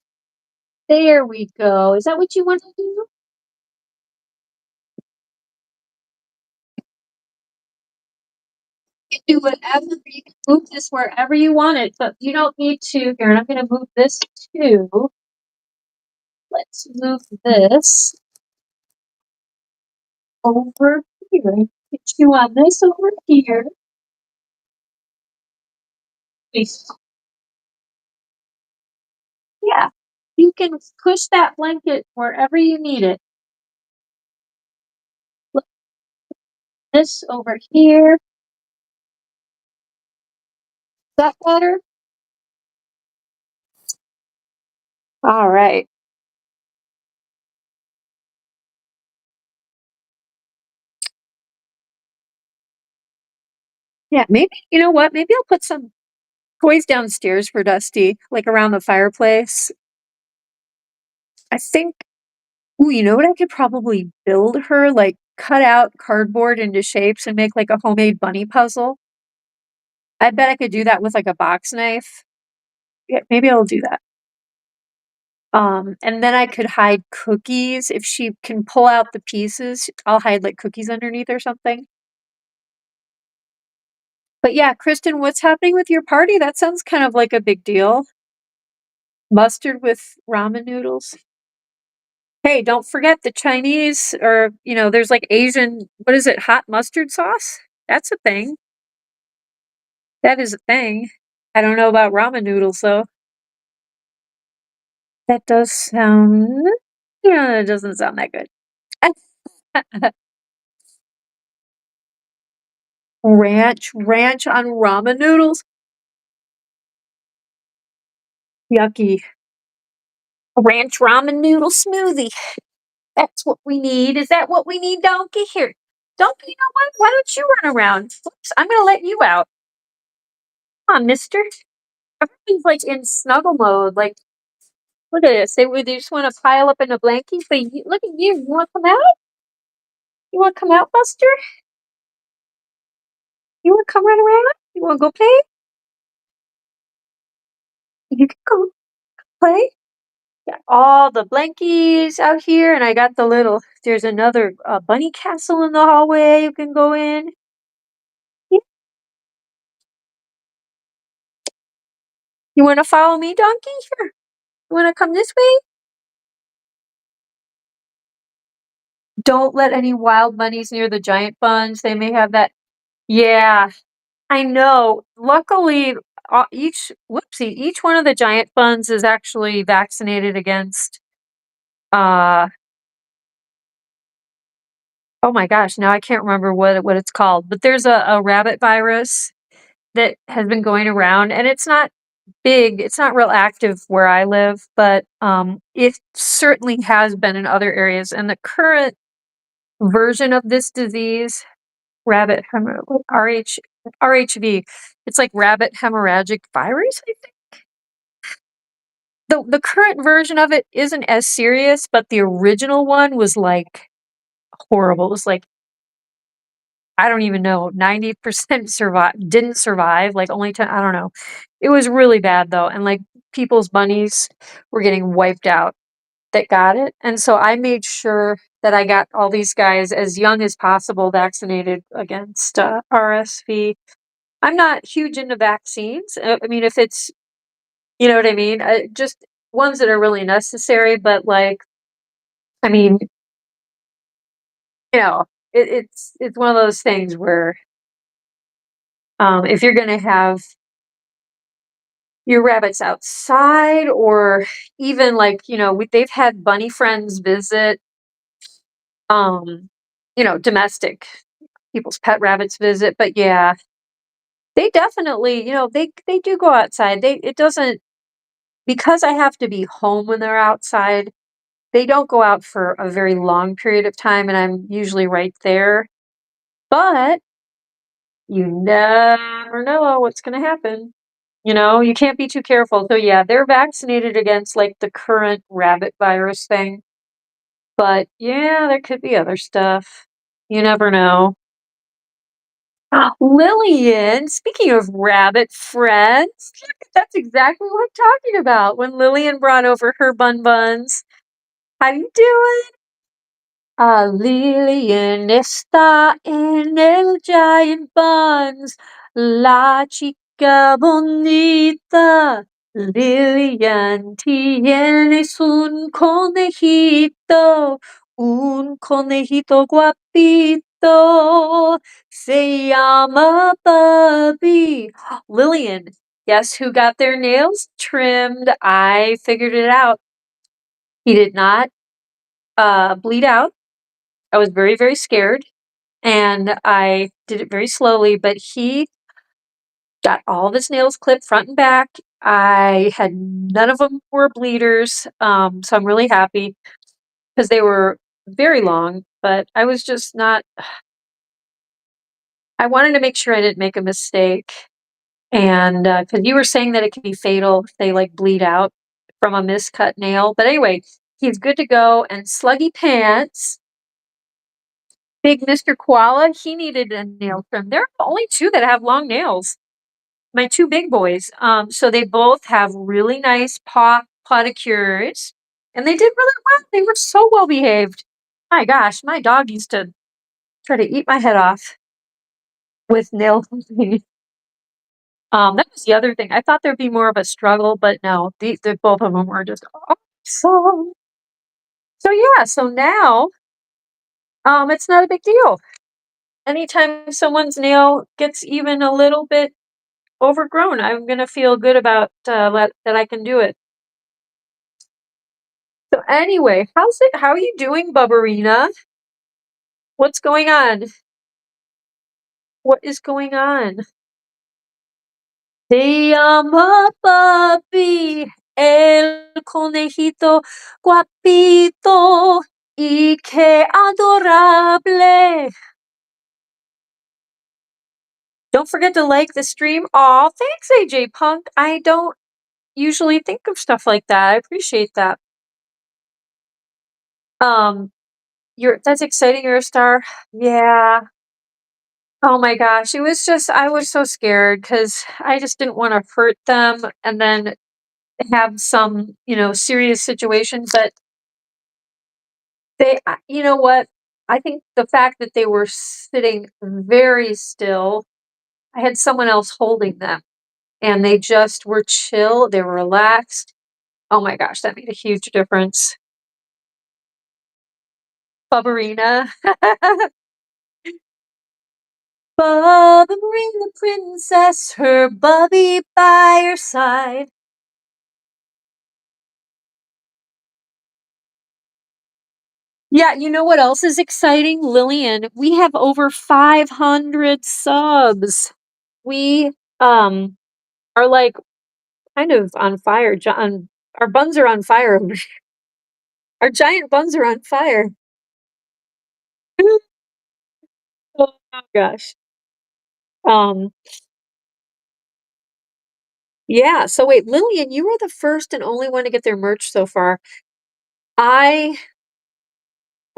There we go. Is that what you want to do? You can do whatever. You can move this wherever you want it, but you don't need to. Here, and I'm going to move this too. Let's move this over Here, get you on this over here. Please. Yeah, you can push that blanket wherever you need it. Look, this over here. Is that better? All right. Yeah, maybe, you know what? Maybe I'll put some toys downstairs for Dusty, like around the fireplace. I think, ooh, you know what I could probably build her? Like cut out cardboard into shapes and make like a homemade bunny puzzle. I bet I could do that with like a box knife. Yeah, maybe I'll do that. And then I could hide cookies. If she can pull out the pieces, I'll hide like cookies underneath or something. But yeah, Kristen, what's happening with your party? That sounds kind of like a big deal. Mustard with ramen noodles. Hey, don't forget the Chinese or, there's like Asian, what is it, hot mustard sauce? That's a thing. That is a thing. I don't know about ramen noodles though. That does sound, it doesn't sound that good. Ranch on ramen noodles? Yucky. A ranch ramen noodle smoothie. That's what we need. Is that what we need, Donkey? Here. Donkey, you know what? Why don't you run around? Oops, I'm gonna let you out. Come on, mister. Everything's like in snuggle mode. Like, look at this. They just want to pile up in a blankie. But look at you. You want to come out? You want to come out, Buster? You want to come run around? You want to go play? You can go play. Got all the blankies out here, and I got there's another bunny castle in the hallway you can go in. Yeah. You want to follow me, Donkey? Here. You want to come this way? Don't let any wild bunnies near the giant Bunz. They may have that. Yeah, I know. Luckily, each one of the giant Bunz is actually vaccinated against, uh, oh my gosh, now I can't remember what it's called, but there's a rabbit virus that has been going around, and it's not big, it's not real active where I live, but it certainly has been in other areas. And the current version of this disease, RHV, it's like rabbit hemorrhagic virus, I think. The current version of it isn't as serious, but the original one was like horrible. It was like, I don't even know, 90% didn't survive, like only 10, I don't know. It was really bad though, and like people's bunnies were getting wiped out that got it. And so I made sure that I got all these guys as young as possible vaccinated against RSV. I'm not huge into vaccines. I mean, if it's, you know what I mean, just ones that are really necessary. But like, I mean, it's one of those things where if you're gonna have your rabbits outside, or even like, they've had bunny friends visit, um, domestic people's pet rabbits visit. But yeah, they definitely, they do go outside. It doesn't, because I have to be home when they're outside, they don't go out for a very long period of time, and I'm usually right there. But you never know what's going to happen. You can't be too careful. So yeah, they're vaccinated against like the current rabbit virus thing. But yeah, there could be other stuff. You never know. Lillian, speaking of rabbit friends, that's exactly what I'm talking about. When Lillian brought over her buns. How you doing? Lillian está en el giant buns, la chica bonita. Lillian, tienes un conejito guapito. se llama Bubby. Lillian, guess who got their nails trimmed? I figured it out. He did not bleed out. I was very, very scared, and I did it very slowly, but he got all of his nails clipped front and back. I had none of them were bleeders, so I'm really happy because they were very long, but I was just not I wanted to make sure I didn't make a mistake, and, because you were saying that it can be fatal if they, like, bleed out from a miscut nail, but anyway, he's good to go, and Sluggy Pants, Big Mr. Koala, he needed a nail trim. There are only 2 that have long nails. My 2 big boys. So they both have really nice pedicures, and they did really well. They were so well behaved. My gosh, my dog used to try to eat my head off with nail clipping. That was the other thing. I thought there'd be more of a struggle, but no, the both of them were just awesome. So yeah, so now, it's not a big deal. Anytime someone's nail gets even a little bit overgrown, I'm gonna feel good about that I can do it. So anyway, how are you doing, Bubberina? What's going on? What is going on? Se llama papi, el conejito guapito y qué adorable. Don't forget to like the stream. Aw, thanks, AJ Punk. I don't usually think of stuff like that. I appreciate that. Um, that's exciting. You're a star. Yeah. Oh my gosh, it was just I was so scared because I just didn't wanna hurt them and then have some, serious situation, but you know what? I think the fact that they were sitting very still, I had someone else holding them, and they just were chill, they were relaxed. Oh my gosh, that made a huge difference. Bubberina. Bubberina princess, her bubby by her side. Yeah, you know what else is exciting, Lillian? We have over 500 subs. We are like kind of on fire. Our buns are on fire. Our giant buns are on fire. Oh my gosh. Um, yeah. So wait, Lillian, you were the first and only one to get their merch so far. I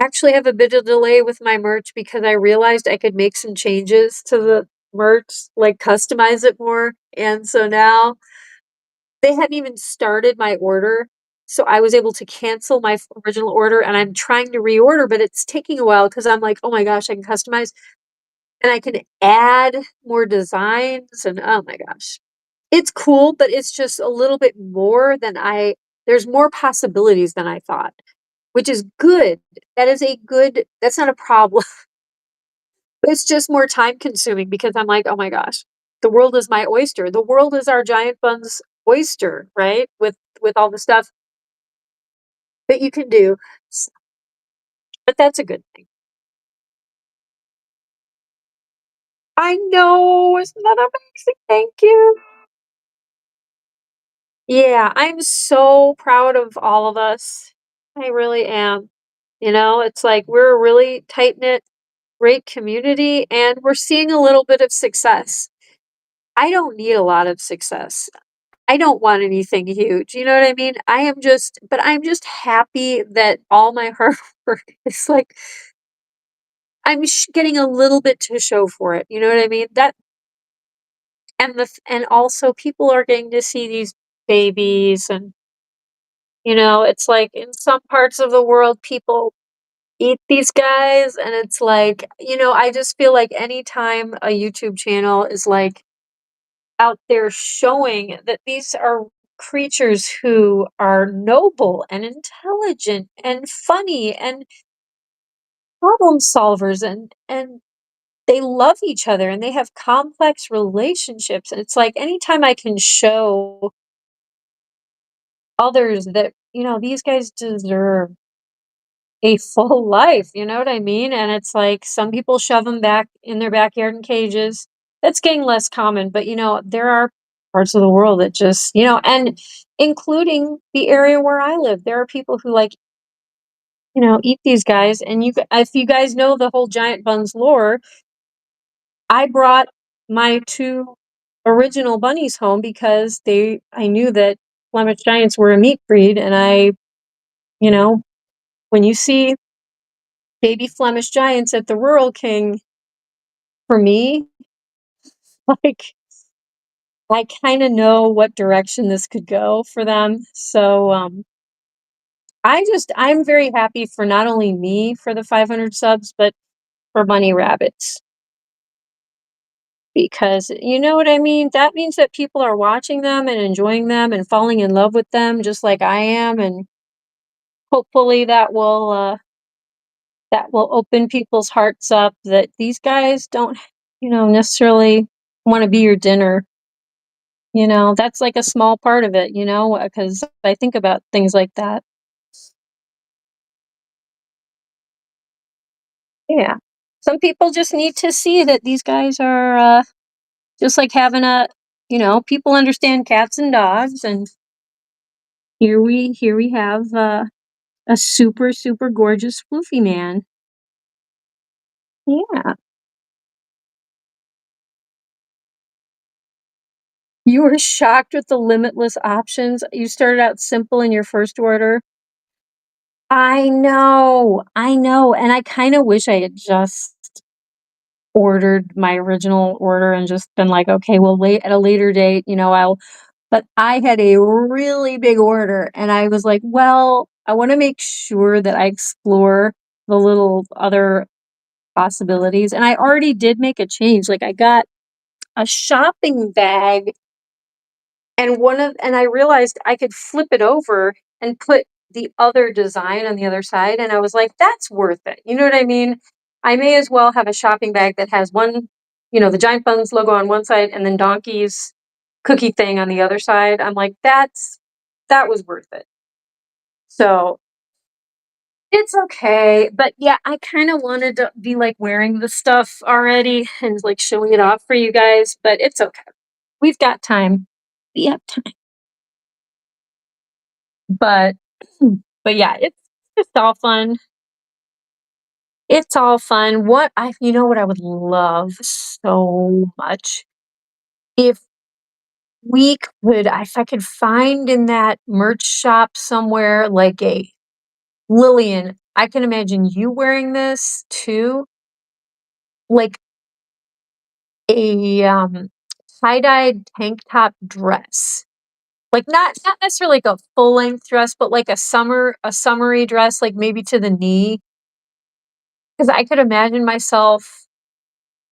actually have a bit of delay with my merch because I realized I could make some changes to the merch, like customize it more. And so now they hadn't even started my order, so I was able to cancel my original order, and I'm trying to reorder, but it's taking a while because 'cause I'm like, "Oh my gosh, I can customize, and I can add more designs," and oh my gosh. It's cool, but it's just a little bit more than there's more possibilities than I thought, which is good. That's not a problem. It's just more time consuming because I'm like, "Oh my gosh, the world is my oyster. The world is our giant buns oyster," right? With all the stuff that you can do. S But that's a good thing. I know, isn't that amazing? Thank you. Yeah, I'm so proud of all of us. I really am. It's like we're a really tight-knit, great community, and we're seeing a little bit of success. I don't need a lot of success. I don't want anything huge, you know what I mean? I'm just happy that all my hard work is like getting a little bit to show for it, you know what I mean? And also people are getting to see these babies and, it's like in some parts of the world, people eat these guys, and it's like, I just feel like anytime a YouTube channel is, like, out there showing that these are creatures who are noble and intelligent and funny and problem solvers, and they love each other and they have complex relationships. And it's like anytime I can show others that, these guys deserve a full life, you know what I mean? And it's like some people shove them back in their backyard in cages. That's getting less common, but there are parts of the world that just, and including the area where I live, there are people who like, eat these guys. And if you guys know the whole giant buns lore, I brought my two original bunnies home because I knew that Flemish Giants were a meat breed, and you know, when you see baby Flemish Giants at the Rural King, for me, like I kind of know what direction this could go for them. So I'm very happy for not only me for the 500 subs, but for bunny rabbits. Because you know what I mean? That means that people are watching them and enjoying them and falling in love with them just like I am, and hopefully that will open people's hearts up that these guys don't, necessarily want to be your dinner. That's like a small part of it, because I think about things like that. Yeah. Some people just need to see that these guys are just like having people understand cats and dogs, and here we have a super, super gorgeous floofy man. Yeah. You were shocked with the limitless options. You started out simple in your first order. I know, and I kinda wish I had just ordered my original order and just been like, "Okay, well, late at a later date, I'll." But I had a really big order, and I was like, "Well, I wanna make sure that I explore the little other possibilities," and I already did make a change, like, I got a shopping bag, and I realized I could flip it over and put the other design on the other side, and I was like, "That's worth it." You know what I mean? I may as well have a shopping bag that has the Giant Buns logo on one side and then Donkey's cookie thing on the other side. I'm like, that was worth it. So, it's okay, but yeah, I kinda wanted to be, like, wearing the stuff already and, like, showing it off for you guys, but it's okay. We've got time. We have time. But but yeah, it's just all fun. It's all fun. What I would love so much if if I could find in that merch shop somewhere like a Lillian, I can imagine you wearing this too, like a tie-dyed tank top dress. Like not necessarily like a full length dress, but like a summery dress, like maybe to the knee. Because I could imagine myself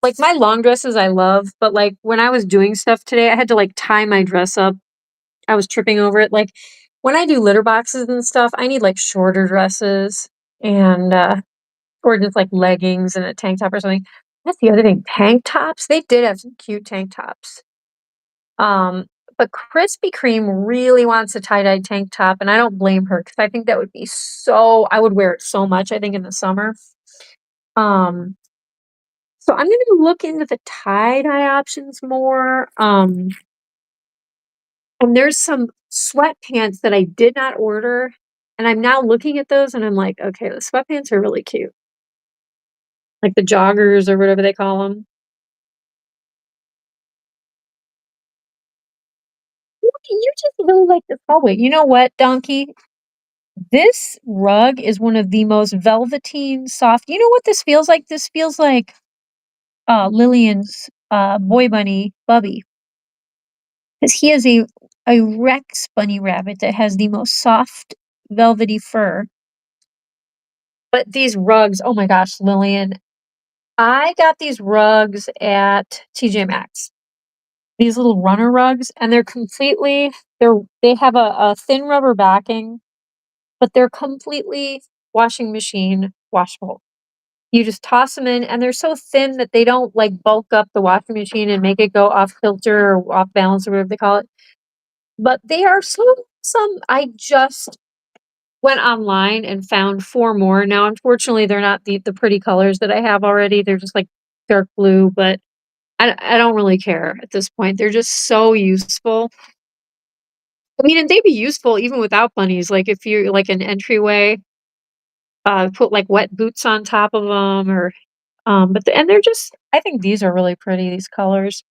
like my long dresses I love, but like when I was doing stuff today, I had to like tie my dress up. I was tripping over it. Like when I do litter boxes and stuff, I need like shorter dresses and or just like leggings and a tank top or something. That's the other thing. Tank tops. They did have some cute tank tops. Um, but Krispy Kreme really wants a tie-dye tank top, and I don't blame her because I think that would be I would wear it so much, I think, in the summer. Um, so I'm gonna look into the tie-dye options more. And there's some sweatpants that I did not order, and I'm now looking at those and I'm like, okay, the sweatpants are really cute. Like the joggers or whatever they call them. You just really like this hallway. You know what, Donkey? This rug is one of the most velveteen, soft. You know what this feels like? This feels like Lillian's boy bunny, Bubby. Because he is a Rex bunny rabbit that has the most soft, velvety fur. But these rugs, oh my gosh, Lillian, I got these rugs at TJ Maxx. These little runner rugs, and they have a thin rubber backing, but they're completely washing machine washable. You just toss them in, and they're so thin that they don't, like, bulk up the washing machine and make it go off kilter or off balance or whatever they call it. But they are so awesome. I just went online and found 4 more. Now, unfortunately, they're not the pretty colors that I have already. They're just, like, dark blue, but I don't really care at this point. They're just so useful. I mean, and they'd be useful even without bunnies, like, if you're, like, an entryway, put, like, wet boots on top of them, or, but and they're just, I think these are really pretty, these colors.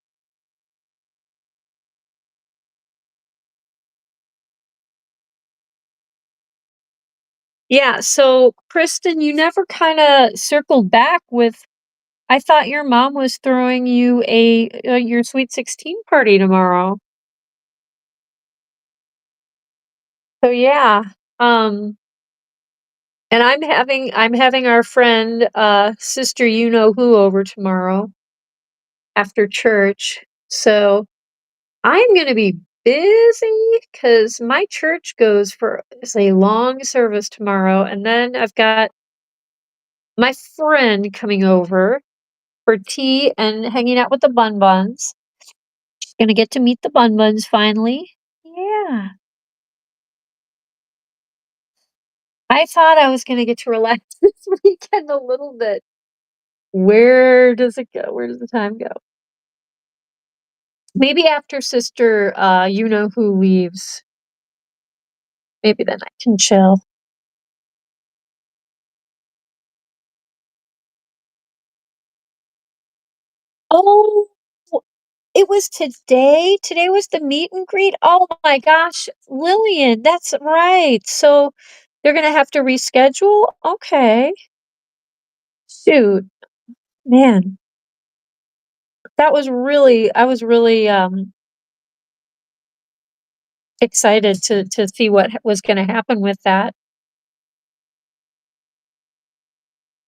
Yeah, so, Kristen, you never kinda circled back with, I thought your mom was throwing you your sweet 16 party tomorrow. So, yeah, um, and I'm having our friend, sister you know who over tomorrow after church. So, I'm gonna be busy because my church goes for it's a long service tomorrow, and then I've got my friend coming over for tea and hanging out with the Buns. Gonna get to meet the Buns finally. Yeah. I thought I was gonna get to relax this weekend a little bit. Where does it go? Where does the time go? Maybe after sister, you know who leaves. Maybe then I can chill. Oh, it was today? Today was the meet and greet? Oh my gosh, Lillian, that's right. So they're gonna have to reschedule? Okay. Shoot, man, that was really I was really, excited to see what was gonna happen with that.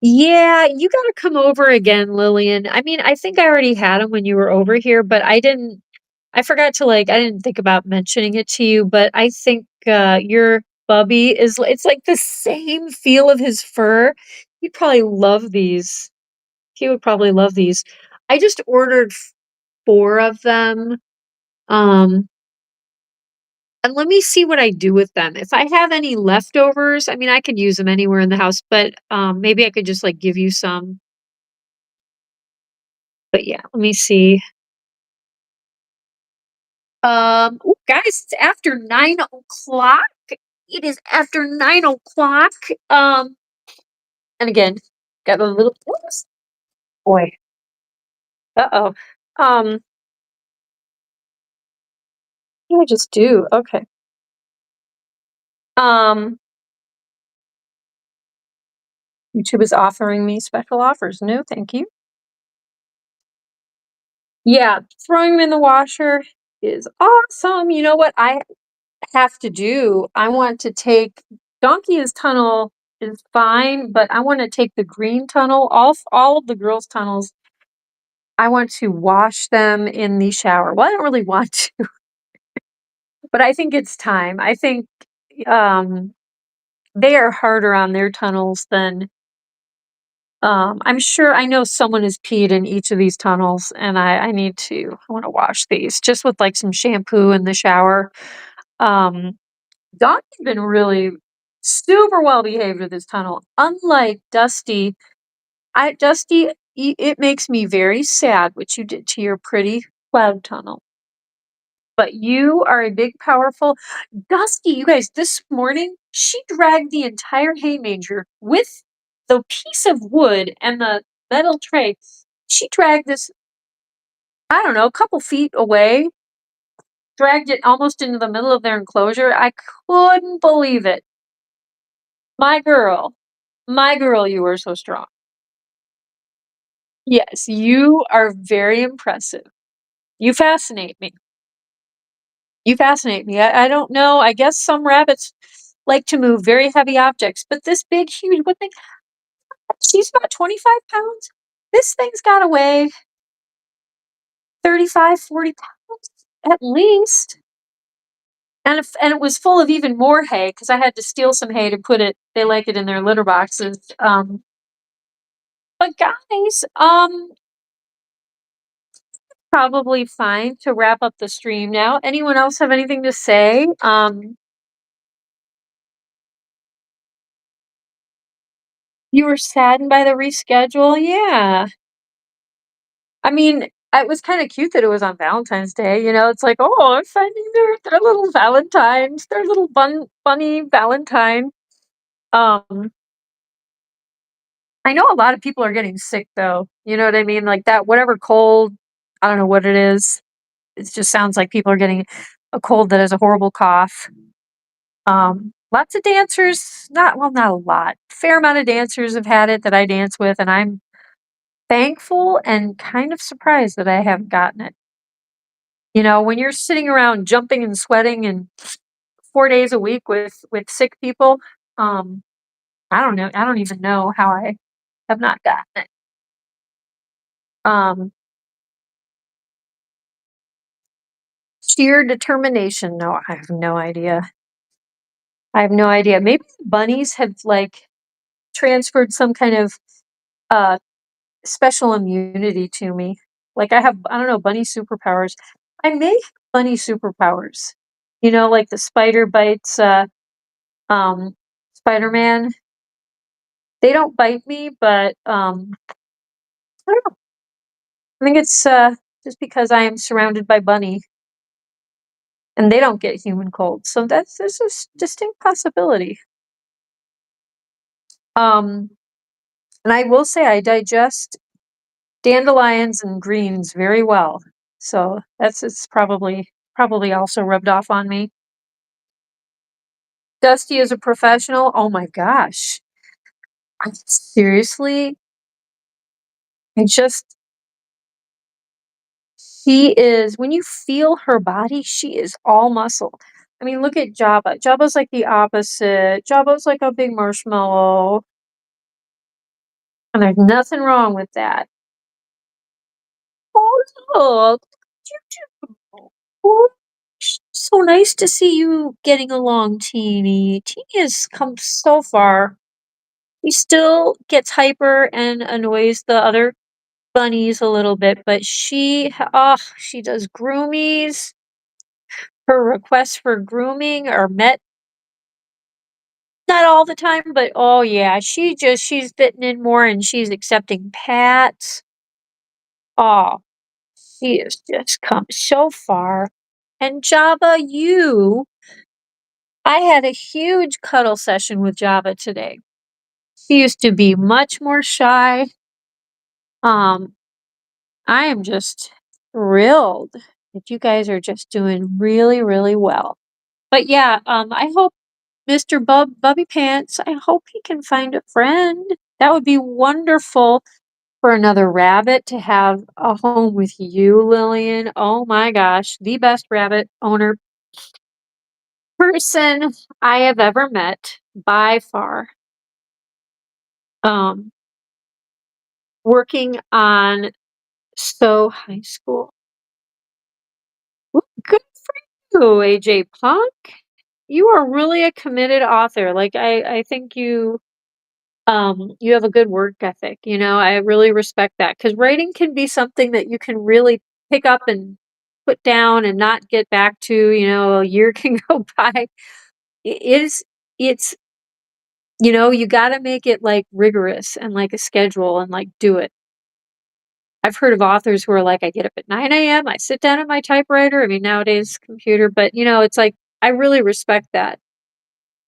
Yeah, you gotta come over again, Lillian. I mean, I think I already had him when you were over here, but I forgot to, like, I didn't think about mentioning it to you, but I think, your Bubby it's like the same feel of his fur. He'd probably love these. He would probably love these. I just ordered 4 of them, um, and let me see what I do with them. If I have any leftovers, I mean, I could use them anywhere in the house, but, maybe I could just, like, give you some. But yeah, let me see. Ooh, guys, it's after 9 o'clock. It is after 9 o'clock. And again, got a little oops, boy. Uh-oh. Um, what did I just do? Okay. Um, YouTube is offering me special offers. No, thank you. Yeah, throwing them in the washer is awesome. You know what I have to do? I want to take Donkey's tunnel is fine, but I want to take the green tunnel, all of the girls' tunnels. I want to wash them in the shower. Well, I don't really want to, but I think it's time. I think um, they are harder on their tunnels than I'm sure I know someone has peed in each of these tunnels, and I want to wash these just with like some shampoo in the shower. Um, Donkey's been really super well behaved with his tunnel. Unlike Dusty, it makes me very sad what you did to your pretty cloud tunnel. But you are a big, powerful Dusty, you guys, this morning, she dragged the entire hay manger with the piece of wood and the metal tray. She dragged this, I don't know, a couple feet away, dragged it almost into the middle of their enclosure. I couldn't believe it. My girl, you are so strong. Yes, you are very impressive. You fascinate me. You fascinate me. I don't know. I guess some rabbits like to move very heavy objects, but this big, huge, what thing? She's about 25 pounds. This thing's got to weigh 35, 40 pounds at least. And it was full of even more hay because I had to steal some hay to put it. They like it in their litter boxes. But guys, probably fine to wrap up the stream now. Anyone else have anything to say? You were saddened by the reschedule? Yeah. I mean, it was kind of cute that it was on Valentine's Day. It's like, oh, I'm finding their little Valentines, their little bunny Valentine. Um, I know a lot of people are getting sick though. You know what I mean? Like that, whatever cold, I don't know what it is. It just sounds like people are getting a cold that has a horrible cough. Lots of dancers, not a lot. Fair amount of dancers have had it that I dance with, and I'm thankful and kind of surprised that I haven't gotten it. When you're sitting around jumping and sweating and 4 days a week with sick people, um, I don't know. I don't even know how I have not gotten it. Um, Sheer determination. No, I have no idea. I have no idea. Maybe bunnies have like transferred some kind of uh special immunity to me. Like I don't know, bunny superpowers. I may have bunny superpowers. Like the spider bites um Spider-Man. They don't bite me, but I don't know. I think it's just because I am surrounded by bunny and they don't get human colds. So there's a distinct possibility. Um and I will say I digest dandelions and greens very well. So it's probably also rubbed off on me. Dusty is a professional. Oh my gosh. Seriously, I just she is when you feel her body, she is all muscle. I mean, look at Jabba. Jabba's like the opposite. Jabba's like a big marshmallow. And there's nothing wrong with that. Oh look, you two. Oh, so nice to see you getting along, Teeny. Teeny has come so far. He still gets hyper and annoys the other bunnies a little bit, but she does groomies. Her requests for grooming are met not all the time, but oh yeah, she's fitting in more and she's accepting pats. Oh, she has just come so far. And Java, I had a huge cuddle session with Java today. She used to be much more shy. Um, I am just thrilled that you guys are just doing really, really well. But yeah, I hope Mr. Bubby Pants, I hope he can find a friend. That would be wonderful for another rabbit to have a home with you, Lillian. Oh my gosh, the best rabbit owner person I have ever met by far. Um, Working on High School. Well, good for you, AJ Punk. You are really a committed author. Like I think you have a good work ethic. I really respect that because writing can be something that you can really pick up and put down and not get back to. A year can go by. It's you got to make it like rigorous and like a schedule and like do it. I've heard of authors who are like, I get up at 9 a.m., I sit down at my typewriter. I mean, nowadays computer, but it's like I really respect that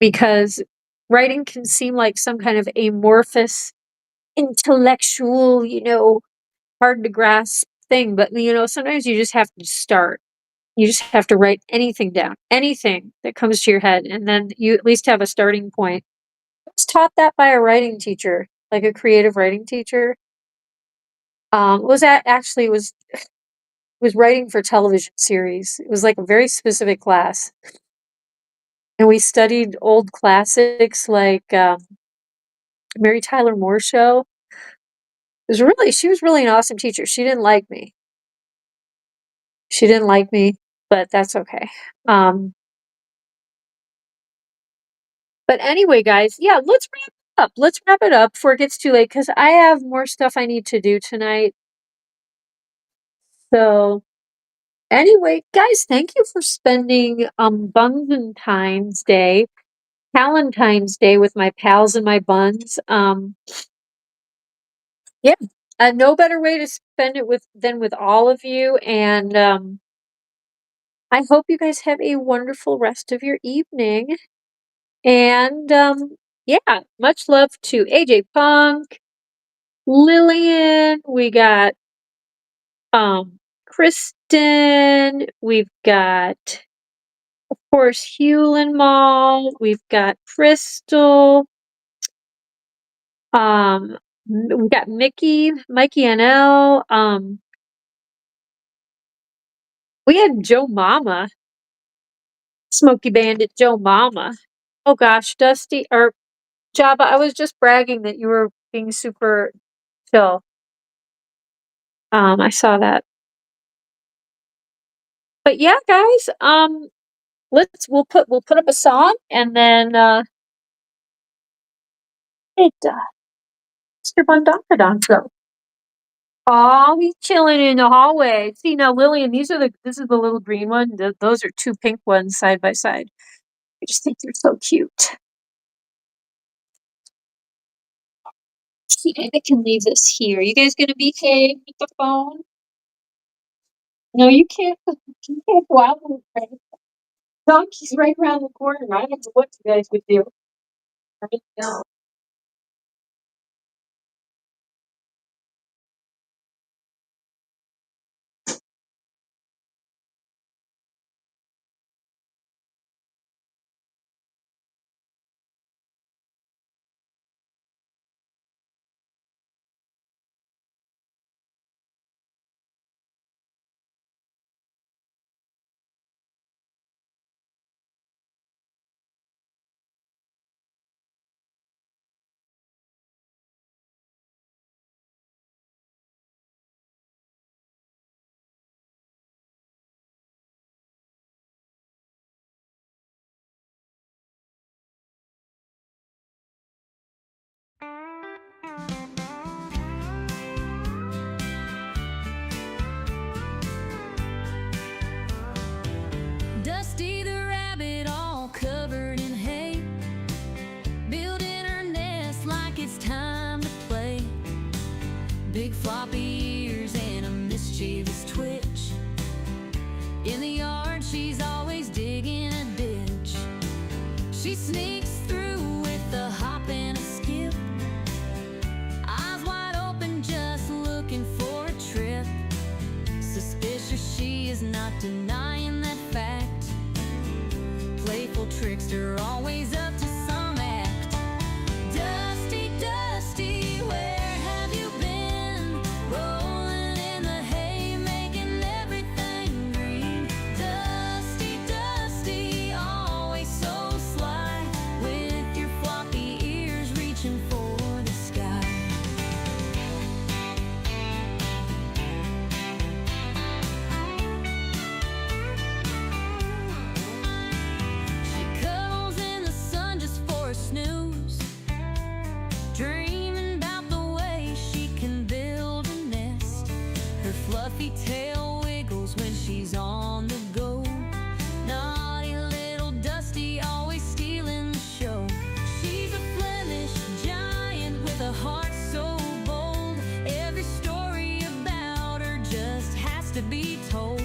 because writing can seem like some kind of amorphous intellectual, hard to grasp thing. But, sometimes you just have to start. You just have to write anything down, anything that comes to your head. And then you at least have a starting point. I was taught that by a writing teacher, like a creative writing teacher. Was writing for television series. It was like a very specific class. And we studied old classics like Mary Tyler Moore Show. She was really an awesome teacher. She didn't like me. But that's okay. But anyway, guys, yeah, let's wrap up. Let's wrap it up before it gets too late because I have more stuff I need to do tonight. So anyway, guys, thank you for spending Bunzentines Day, Valentine's Day with my pals and my buns. Yeah, no better way to spend it than with all of you, and I hope you guys have a wonderful rest of your evening. And yeah, much love to AJ Punk, Lillian. We got Kristen. We've got, of course, Hewlin Mall. We've got Crystal. We got Mikey NL. We had Joe Mama, Smoky Bandit Joe Mama. Oh gosh, Dusty or Jabba, I was just bragging that you were being super chill. I saw that. But yeah, guys, we'll put up a song and then Mr. Bundonkadon go. Oh, he's chilling in the hallway. See now, Lillian, this is the little green one. Those are two pink ones side by side. I just think they're so cute. See, I can leave this here. You guys gonna behave with the phone? No, you can't. You can't go out with the donkey's right around the corner. I don't know what you guys would do. Right now. Dusty the rabbit, all covered in hay, building her nest like it's time to play. Big floppy ears and a mischievous twitch. In the yard, she's always digging a ditch. She sneaks through with a hop and a skip, eyes wide open, just looking for a trip. Suspicious, she is not denying that fact. Playful trickster, always up to some act. Dusty, Dusty, where have you been? Rolling in the hay, making everything green. Dusty, Dusty, always so sly, with your floppy ears reaching for the sky. She cuddles in the sun just for a snooze, dreaming about the way she can build a nest. Her fluffy tail wiggles when she's on the go. Naughty little Dusty, always stealing the show. She's a Flemish giant with a heart so bold. Every story about her just has to be told.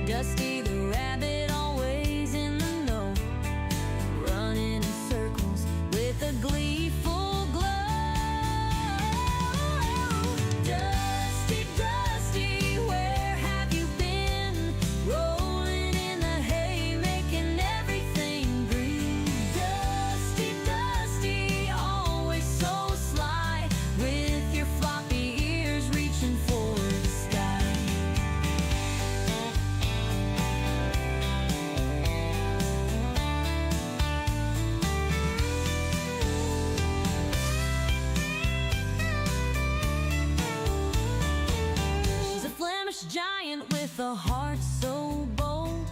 Dusty the rabbit, always in the know, running in circles with a gleeful glow. Dusty, Dusty, where have you been? Rolling in the hay, making everything green. Dusty, Dusty, always so sly, with your floppy ears reaching for the sky. She's a Flemish giant with a heart so bold.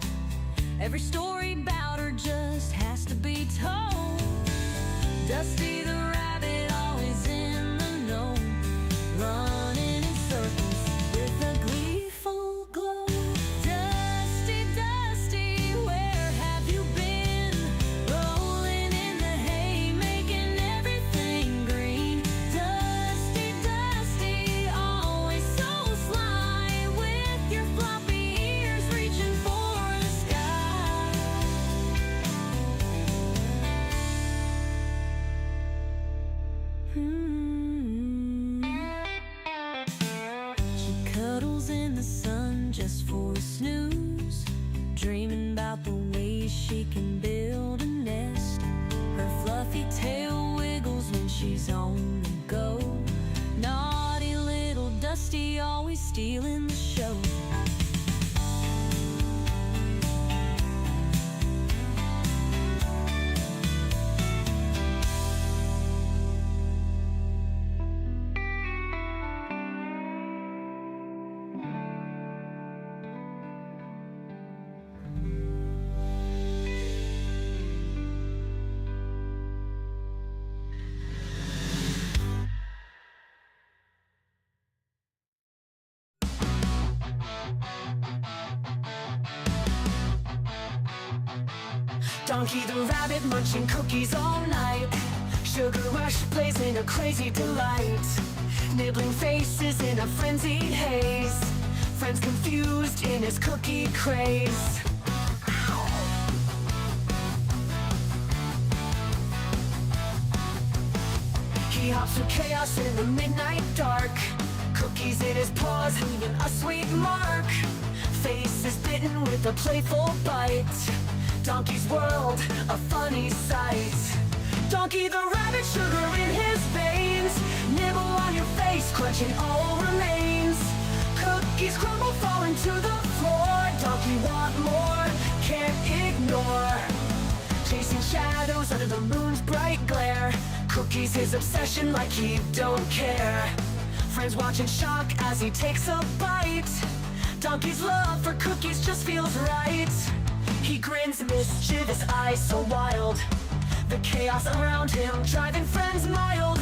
Every story about her just has to be told. Dusty the rabbit, always in the know, running in circles with a gleeful glow. Dusty, Dusty, where have you been? Rolling in the hay, making everything green. Dusty, Dusty, always so sly, with your floppy ears reaching for the sky. She cuddles in the sun just for a snooze, dreaming about the ways she can build a nest. Her fluffy tail wiggles when she's on the go. Naughty little Dusty, always stealing the show. Donkey the rabbit munching cookies all night. Sugar Rush plays in a crazy delight. Nibbling faces in a frenzied haze. Friends confused in his cookie craze. He hops through chaos in the midnight dark. Cookies in his paws, leaving a sweet mark. Face is bitten with a playful bite. Donkey's world, a funny sight. Donkey the rabbit, sugar in his veins. Nibble on your face, crunching all remains. Cookies crumble, falling to the floor. Donkey want more, can't ignore. Chasing shadows under the moon's bright glare. Cookies his obsession, like he don't care. Friends watch in shock as he takes a bite. Donkey's love for cookies just feels right. He grins, mischievous eyes so wild. The chaos around him driving friends mild.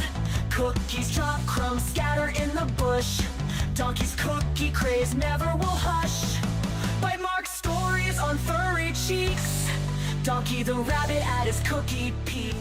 Cookies drop, crumbs scatter in the bush. Donkey's cookie craze never will hush. Bite mark stories on furry cheeks. Donkey the rabbit at his cookie peak.